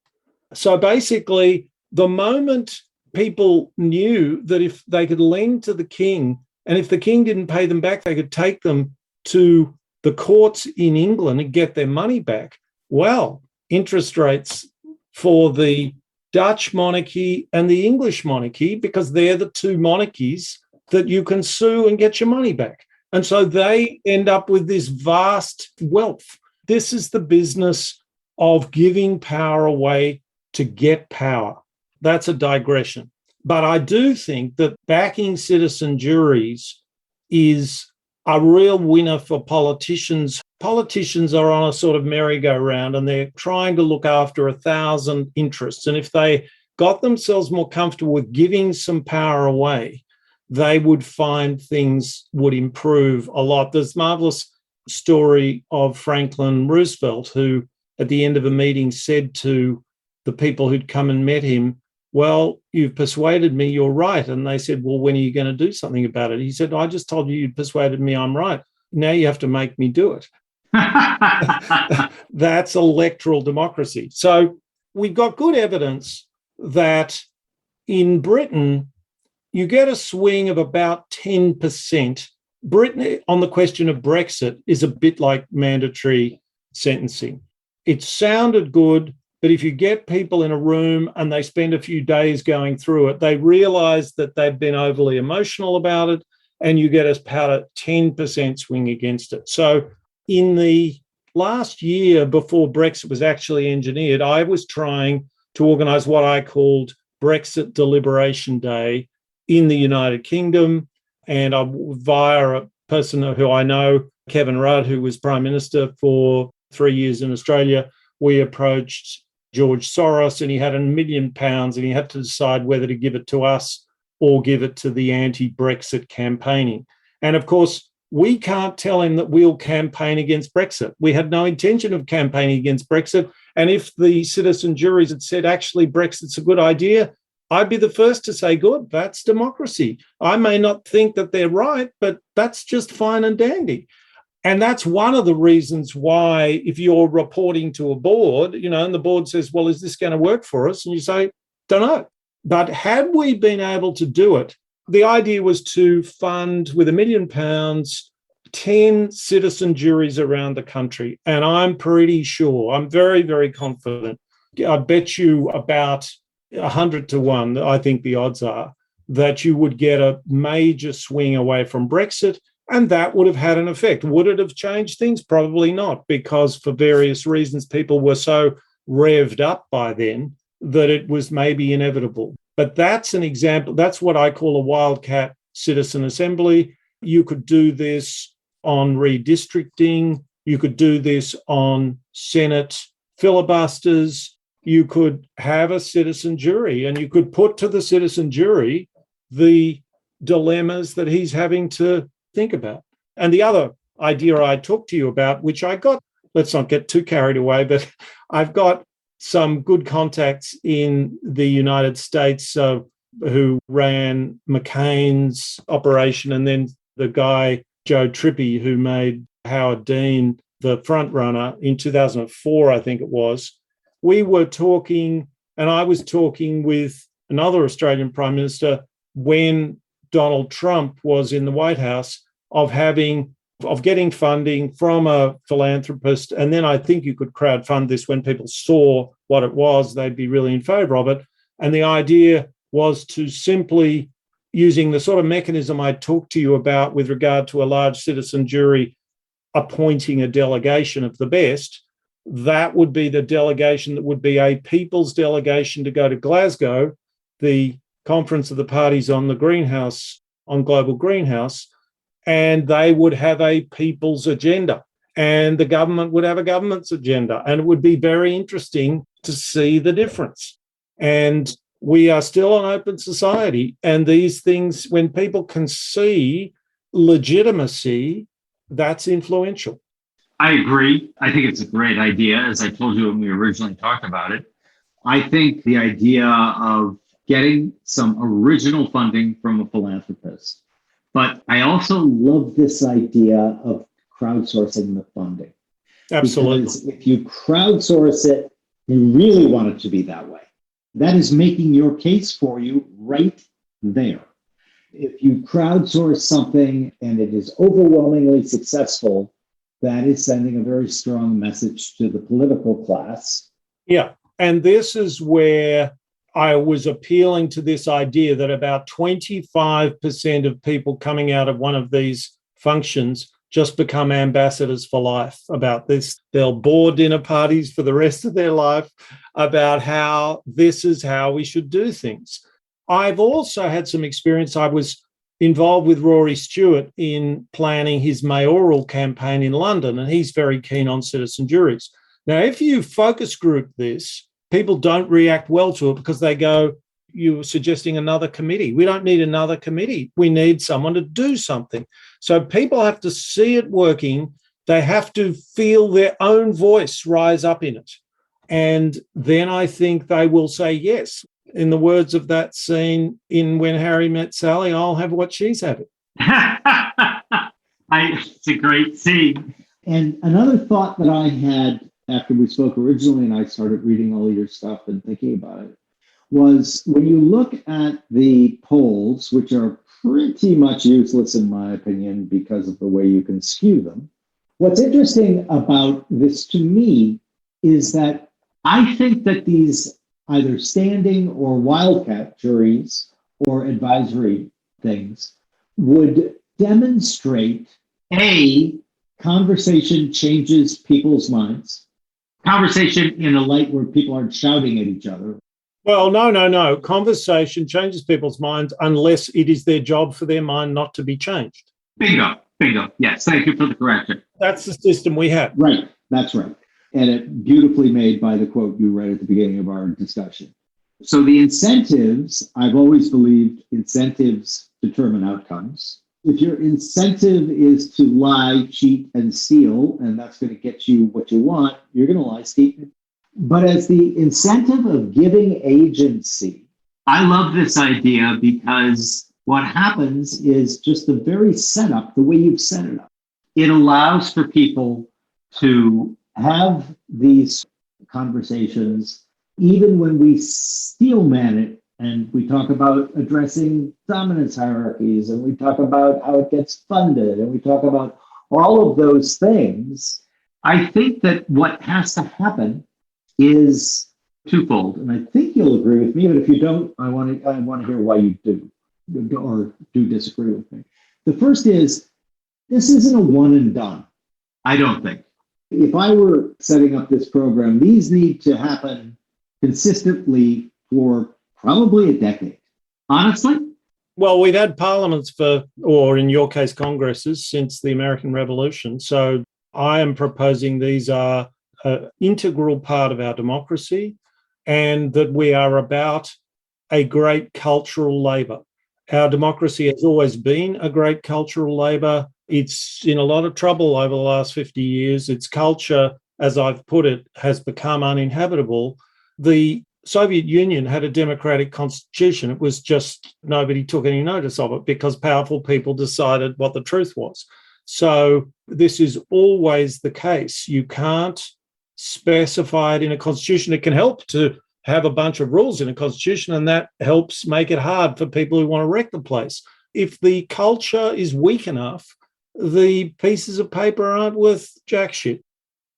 So basically, the moment people knew that if they could lend to the king, and if the king didn't pay them back, they could take them to the courts in England and get their money back. Well, interest rates for the Dutch monarchy and the English monarchy, because they're the two monarchies that you can sue and get your money back. And so they end up with this vast wealth. This is the business of giving power away to get power. That's a digression. But I do think that backing citizen juries is a real winner for politicians. Politicians are on a sort of merry-go-round and they're trying to look after 1,000 interests. And if they got themselves more comfortable with giving some power away, they would find things would improve a lot. There's a marvelous story of Franklin Roosevelt, who at the end of a meeting said to the people who'd come and met him, well, you've persuaded me you're right. And they said, well, when are you going to do something about it? He said, I just told you you'd persuaded me I'm right. Now you have to make me do it. That's electoral democracy. So we've got good evidence that in Britain, you get a swing of about 10%. Britain, on the question of Brexit, is a bit like mandatory sentencing. It sounded good, but if you get people in a room and they spend a few days going through it, they realise that they've been overly emotional about it, and you get about a 10% swing against it. So in the last year before Brexit was actually engineered, I was trying to organise what I called Brexit Deliberation Day in the United Kingdom, and via a person who I know, Kevin Rudd, who was Prime Minister for 3 years in Australia, we approached George Soros, and he had £1 million, and he had to decide whether to give it to us or give it to the anti-Brexit campaigning. And of course, we can't tell him that we'll campaign against Brexit. We had no intention of campaigning against Brexit. And if the citizen juries had said, actually, Brexit's a good idea, I'd be the first to say, good, that's democracy. I may not think that they're right, but that's just fine and dandy. And that's one of the reasons why, if you're reporting to a board, and the board says, well, is this going to work for us? And you say, don't know. But had we been able to do it, the idea was to fund with £1 million 10 citizen juries around the country. And I'm pretty sure, I'm very, very confident, I bet you about 100 to 1, I think the odds are, that you would get a major swing away from Brexit, and that would have had an effect. Would it have changed things? Probably not, because for various reasons, people were so revved up by then that it was maybe inevitable. But that's an example. That's what I call a wildcat citizen assembly. You could do this on redistricting. You could do this on Senate filibusters. you could have a citizen jury and you could put to the citizen jury the dilemmas that he's having to think about. And the other idea I talked to you about, which I got, let's not get too carried away, but I've got some good contacts in the United States who ran McCain's operation, and then the guy, Joe Trippi, who made Howard Dean the front runner in 2004, I think it was. We were talking, and I was talking with another Australian Prime Minister when Donald Trump was in the White House of getting funding from a philanthropist. And then I think you could crowdfund this when people saw what it was, they'd be really in favour of it. And the idea was to simply, using the sort of mechanism I talked to you about with regard to a large citizen jury appointing a delegation of the best, that would be the delegation that would be a people's delegation to go to Glasgow, the Conference of the Parties on global greenhouse, and they would have a people's agenda, and the government would have a government's agenda, and it would be very interesting to see the difference. And we are still an open society, and these things, when people can see legitimacy, that's influential. I agree. I think it's a great idea, as I told you when we originally talked about it. I think the idea of getting some original funding from a philanthropist, but I also love this idea of crowdsourcing the funding. Absolutely. Because if you crowdsource it, you really want it to be that way. That is making your case for you right there. If you crowdsource something and it is overwhelmingly successful, that is sending a very strong message to the political class. Yeah. And this is where I was appealing to this idea that about 25% of people coming out of one of these functions just become ambassadors for life about this. They'll board dinner parties for the rest of their life about how this is how we should do things. I've also had some experience. I was involved with Rory Stewart in planning his mayoral campaign in London, and he's very keen on citizen juries. Now, if you focus group this, people don't react well to it because they go, you were suggesting another committee. We don't need another committee. We need someone to do something. So people have to see it working. They have to feel their own voice rise up in it. And then I think they will say yes. In the words of that scene in When Harry Met Sally, I'll have what she's having. It's a great scene. And another thought that I had after we spoke originally and I started reading all of your stuff and thinking about it was when you look at the polls, which are pretty much useless in my opinion because of the way you can skew them. What's interesting about this to me is that I think that these either standing or wildcat juries or advisory things would demonstrate conversation changes people's minds. Conversation in a light where people aren't shouting at each other. Well, no. Conversation changes people's minds unless it is their job for their mind not to be changed. Bingo. Yes, thank you for the correction. That's the system we have. Right, that's right. And it beautifully made by the quote you read at the beginning of our discussion. So the incentives, I've always believed incentives determine outcomes. If your incentive is to lie, cheat, and steal, and that's going to get you what you want, you're going to lie, cheat. But as the incentive of giving agency, I love this idea because what happens is just the very setup, the way you've set it up. It allows for people to have these conversations, even when we steel man it and we talk about addressing dominance hierarchies and we talk about how it gets funded and we talk about all of those things. I think that what has to happen is twofold. And I think you'll agree with me, but if you don't, I want to hear why you do or do disagree with me. The first is, this isn't a one and done. I don't think. If I were setting up this program, these need to happen consistently for probably a decade. Honestly? Well, we've had parliaments or in your case, congresses, since the American Revolution. So I am proposing these are an integral part of our democracy. and that we are about a great cultural labour. Our democracy has always been a great cultural labour. It's in a lot of trouble over the last 50 years. Its culture, as I've put it, has become uninhabitable. The Soviet Union had a democratic constitution. It was just nobody took any notice of it because powerful people decided what the truth was. So this is always the case. You can't specify it in a constitution. It can help to have a bunch of rules in a constitution, and that helps make it hard for people who want to wreck the place. If the culture is weak enough, the pieces of paper aren't worth jack shit.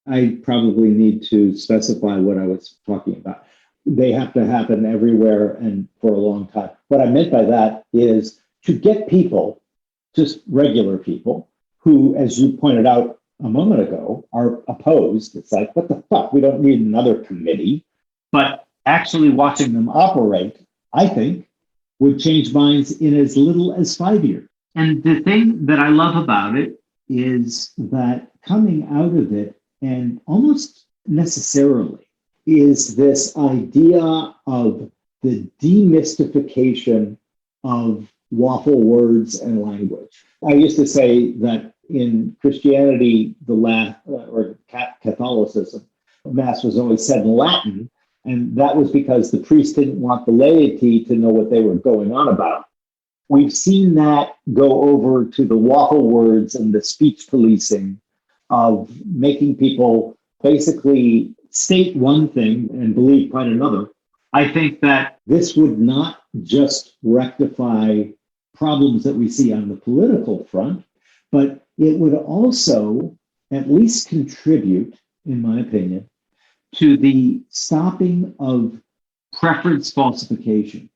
I probably need to specify what I was talking about. They have to happen everywhere and for a long time. What I meant by that is to get people, just regular people, who, as you pointed out a moment ago, are opposed. It's like, what the fuck? We don't need another committee. But actually watching them operate, I think, would change minds in as little as 5 years. And the thing that I love about it Is that coming out of it, and almost necessarily, is this idea of the demystification of waffle words and language. I used to say that in Christianity, or Catholicism, Mass was always said in Latin, and that was because the priest didn't want the laity to know what they were going on about. We've seen that go over to the waffle words and the speech policing of making people basically state one thing and believe quite another. I think that This would not just rectify problems that we see on the political front, but it would also at least contribute, in my opinion, to the stopping of preference falsification.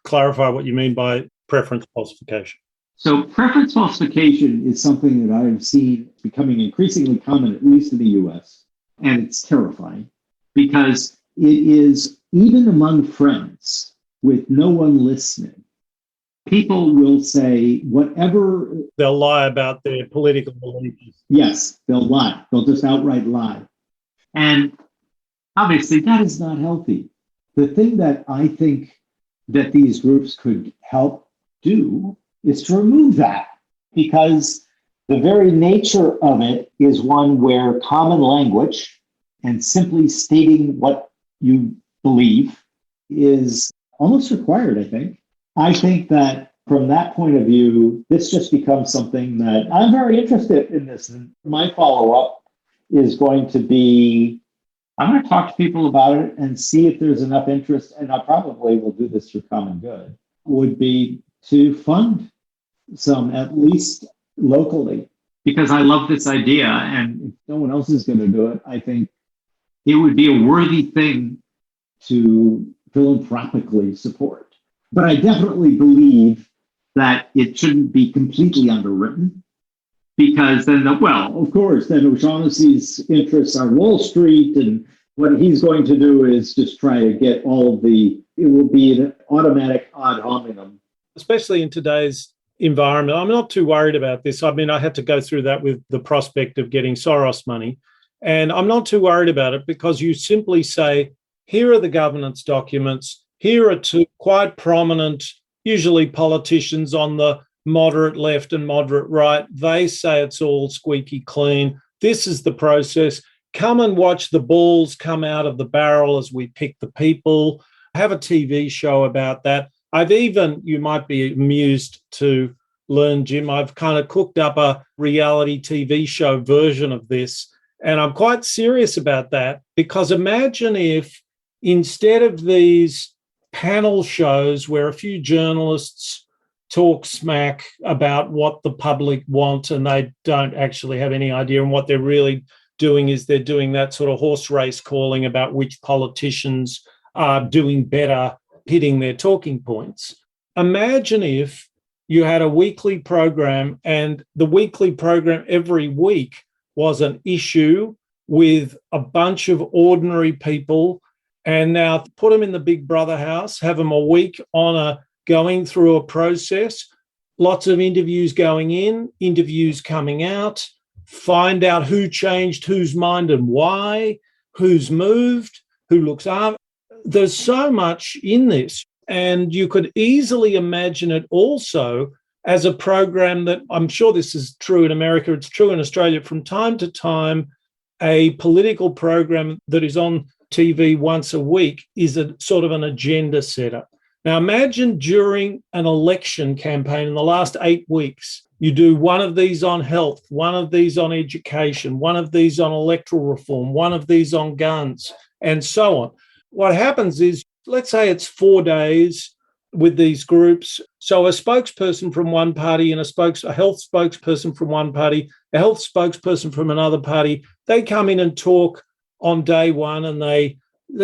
Clarify what you mean by preference falsification. So preference Falsification is something that I've seen becoming increasingly common, at least in the US, and it's terrifying because it is, even among friends with no one listening, people will say whatever. They'll lie about their political beliefs. Yes, they'll lie. They'll just outright lie. and obviously That is not healthy. The thing that I think that these groups could help do is to remove that, because the very nature of it is one where common language and simply stating what you believe is almost required, I think. I think that from that point of view, this just becomes something that I'm very interested in this. And my follow-up is going to be, I'm going to talk to people about it and see if there's enough interest, and I probably will do this for common good, would be to fund some, at least locally. because I love this idea, and If no one else is going to do it, I think it would be a worthy thing. to philanthropically support. But I definitely believe That it shouldn't be completely underwritten. because then Of course, then O'Shaughnessy's interests are Wall Street, and what he's going to do is just try to get it will be an automatic ad hominem. Especially in today's environment. I'm not too worried about this. I mean, I had to go through that with the prospect of getting Soros money. And I'm not too worried about it because you simply say, here are the governance documents. Here are two quite prominent, usually politicians on the moderate left and moderate right. They say it's all squeaky clean. This is the process. Come and watch the balls come out of the barrel as we pick the people. Have a TV show about that. You might be amused to learn, Jim, I've kind of cooked up a reality TV show version of this. And I'm quite serious about that, because imagine if instead of these panel shows where a few journalists talk smack about what the public want and they don't actually have any idea, and what they're really doing is they're doing that sort of horse race calling about which politicians are doing better hitting their talking points. Imagine if you had a weekly program, and the weekly program every week was an issue with a bunch of ordinary people, and now put them in the Big Brother house, have them a week on going through a process, lots of interviews going in, interviews coming out, find out who changed whose mind and why, who's moved, who looks up. there's so much in this, and you could easily imagine it also as a program that, I'm sure this is true in America, it's true in Australia, from time to time, a political program that is on TV once a week is a sort of an agenda setter. Now, imagine during an election campaign in the last 8 weeks, you do one of these on health, one of these on education, one of these on electoral reform, one of these on guns, and so on. What happens is, let's say it's 4 days with these groups. So a spokesperson from one party and a health spokesperson from one party, a health spokesperson from another party, they come in and talk on day one, and they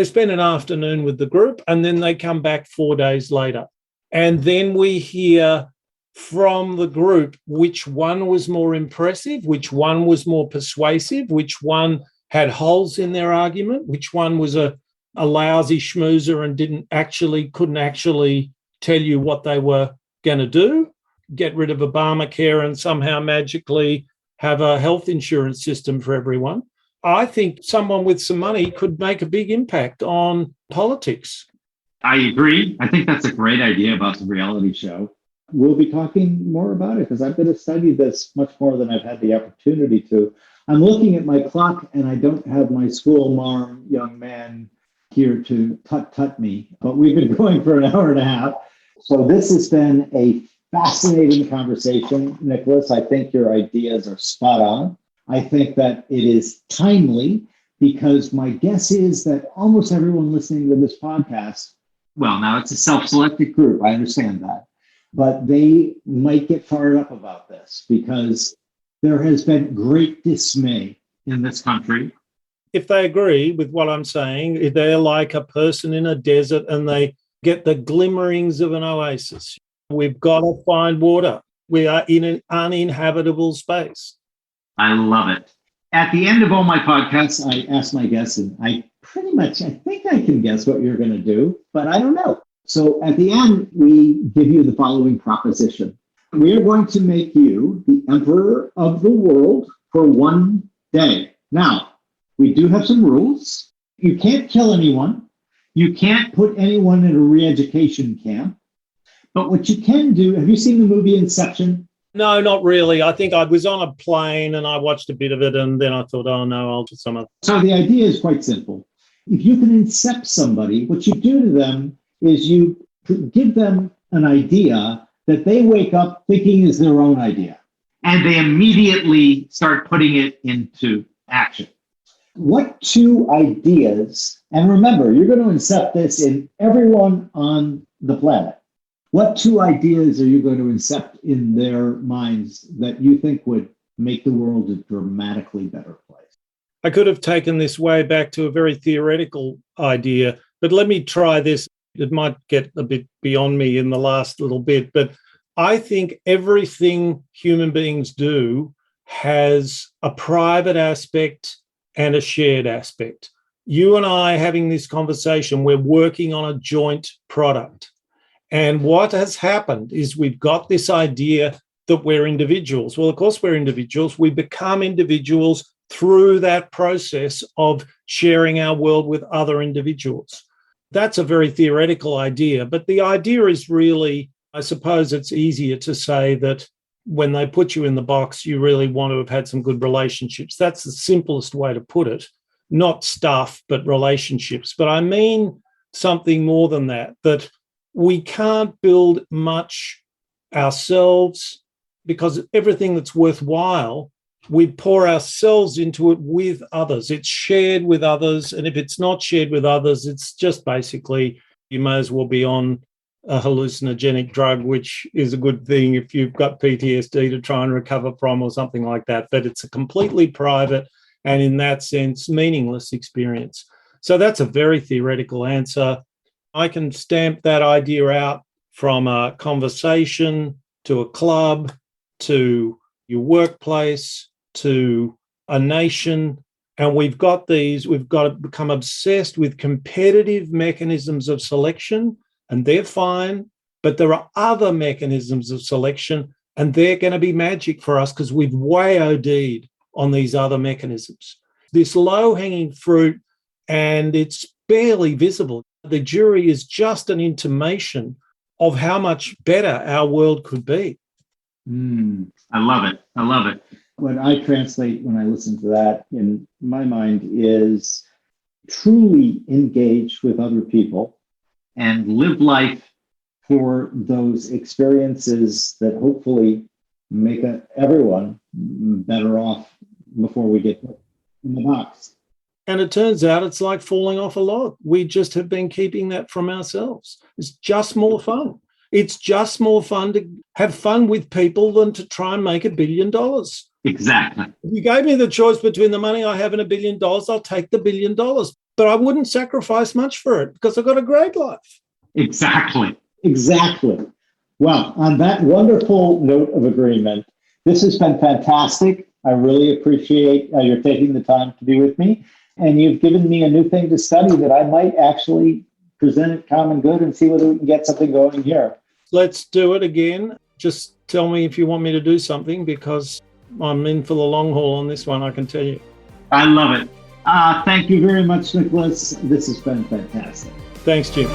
spend an afternoon with the group, and then they come back 4 days later. And then we hear from the group which one was more impressive, which one was more persuasive, which one had holes in their argument, which one was a lousy schmoozer and couldn't actually tell you what they were going to do, get rid of Obamacare and somehow magically have a health insurance system for everyone. I think someone with some money could make a big impact on politics. I agree. I think that's a great idea about the reality show. We'll be talking more about it because I'm going to study this much more than I've had the opportunity to. I'm looking at my clock and I don't have my school marm young man here to tut me, but we've been going for an hour and a half. So this has been a fascinating conversation, Nicholas. I think your ideas are spot on. I think that it is timely because my guess is that almost everyone listening to this podcast, well, now it's a self-selected group, I understand that, but they might get fired up about this because there has been great dismay in this country. If they agree with what I'm saying, they're like a person in a desert and they get the glimmerings of an oasis. We've got to find water. We are in an uninhabitable space. I love it. At the end of all my podcasts, I ask my guests, and I think I can guess what you're going to do, but I don't know. So at the end, we give you the following proposition. We are going to make you the emperor of the world for 1 day. Now, we do have some rules. You can't kill anyone. You can't put anyone in a re-education camp. But what you can do, have you seen the movie Inception? No, not really. I think I was on a plane and I watched a bit of it and then I thought, oh no, I'll do some other. So the idea is quite simple. If you can incept somebody, what you do to them is you give them an idea that they wake up thinking is their own idea. And they immediately start putting it into action. What 2 ideas, and remember, you're going to incept this in everyone on the planet. What 2 ideas are you going to incept in their minds that you think would make the world a dramatically better place? I could have taken this way back to a very theoretical idea, but let me try this. It might get a bit beyond me in the last little bit, but I think everything human beings do has a private aspect and a shared aspect. You and I having this conversation, we're working on a joint product. And what has happened is we've got this idea that we're individuals. Well, of course, we're individuals. We become individuals through that process of sharing our world with other individuals. That's a very theoretical idea, but the idea is really, I suppose it's easier to say that when they put you in the box, you really want to have had some good relationships. That's the simplest way to put it. Not stuff, but relationships. But I mean something more than that, that we can't build much ourselves because everything that's worthwhile, we pour ourselves into it with others. It's shared with others. And if it's not shared with others, it's just basically you may as well be on a hallucinogenic drug, which is a good thing if you've got PTSD to try and recover from or something like that. But it's a completely private and in that sense, meaningless experience. So that's a very theoretical answer. I can stamp that idea out from a conversation to a club to your workplace to a nation. And we've got to become obsessed with competitive mechanisms of selection, and they're fine. But there are other mechanisms of selection, and they're going to be magic for us because we've way OD'd on these other mechanisms. This low-hanging fruit, and it's barely visible. The jury is just an intimation of how much better our world could be. I love it. I love it. What I translate when I listen to that in my mind is truly engage with other people And live life. for those experiences that hopefully make everyone better off before we get in the box. And it turns out it's like falling off a log. We just have been keeping that from ourselves. It's just more fun. It's just more fun to have fun with people than to try and make $1 billion. Exactly. If you gave me the choice between the money I have and $1 billion, I'll take the $1 billion. But I wouldn't sacrifice much for it because I've got a great life. Exactly. Exactly. Well, on that wonderful note of agreement, this has been fantastic. I really appreciate your taking the time to be with me. And you've given me a new thing to study that I might actually present at Common Good and see whether we can get something going here. Let's do it again. Just tell me if you want me to do something because I'm in for the long haul on this one, I can tell you. I love it. Thank you very much, Nicholas. This has been fantastic. Thanks, Jim.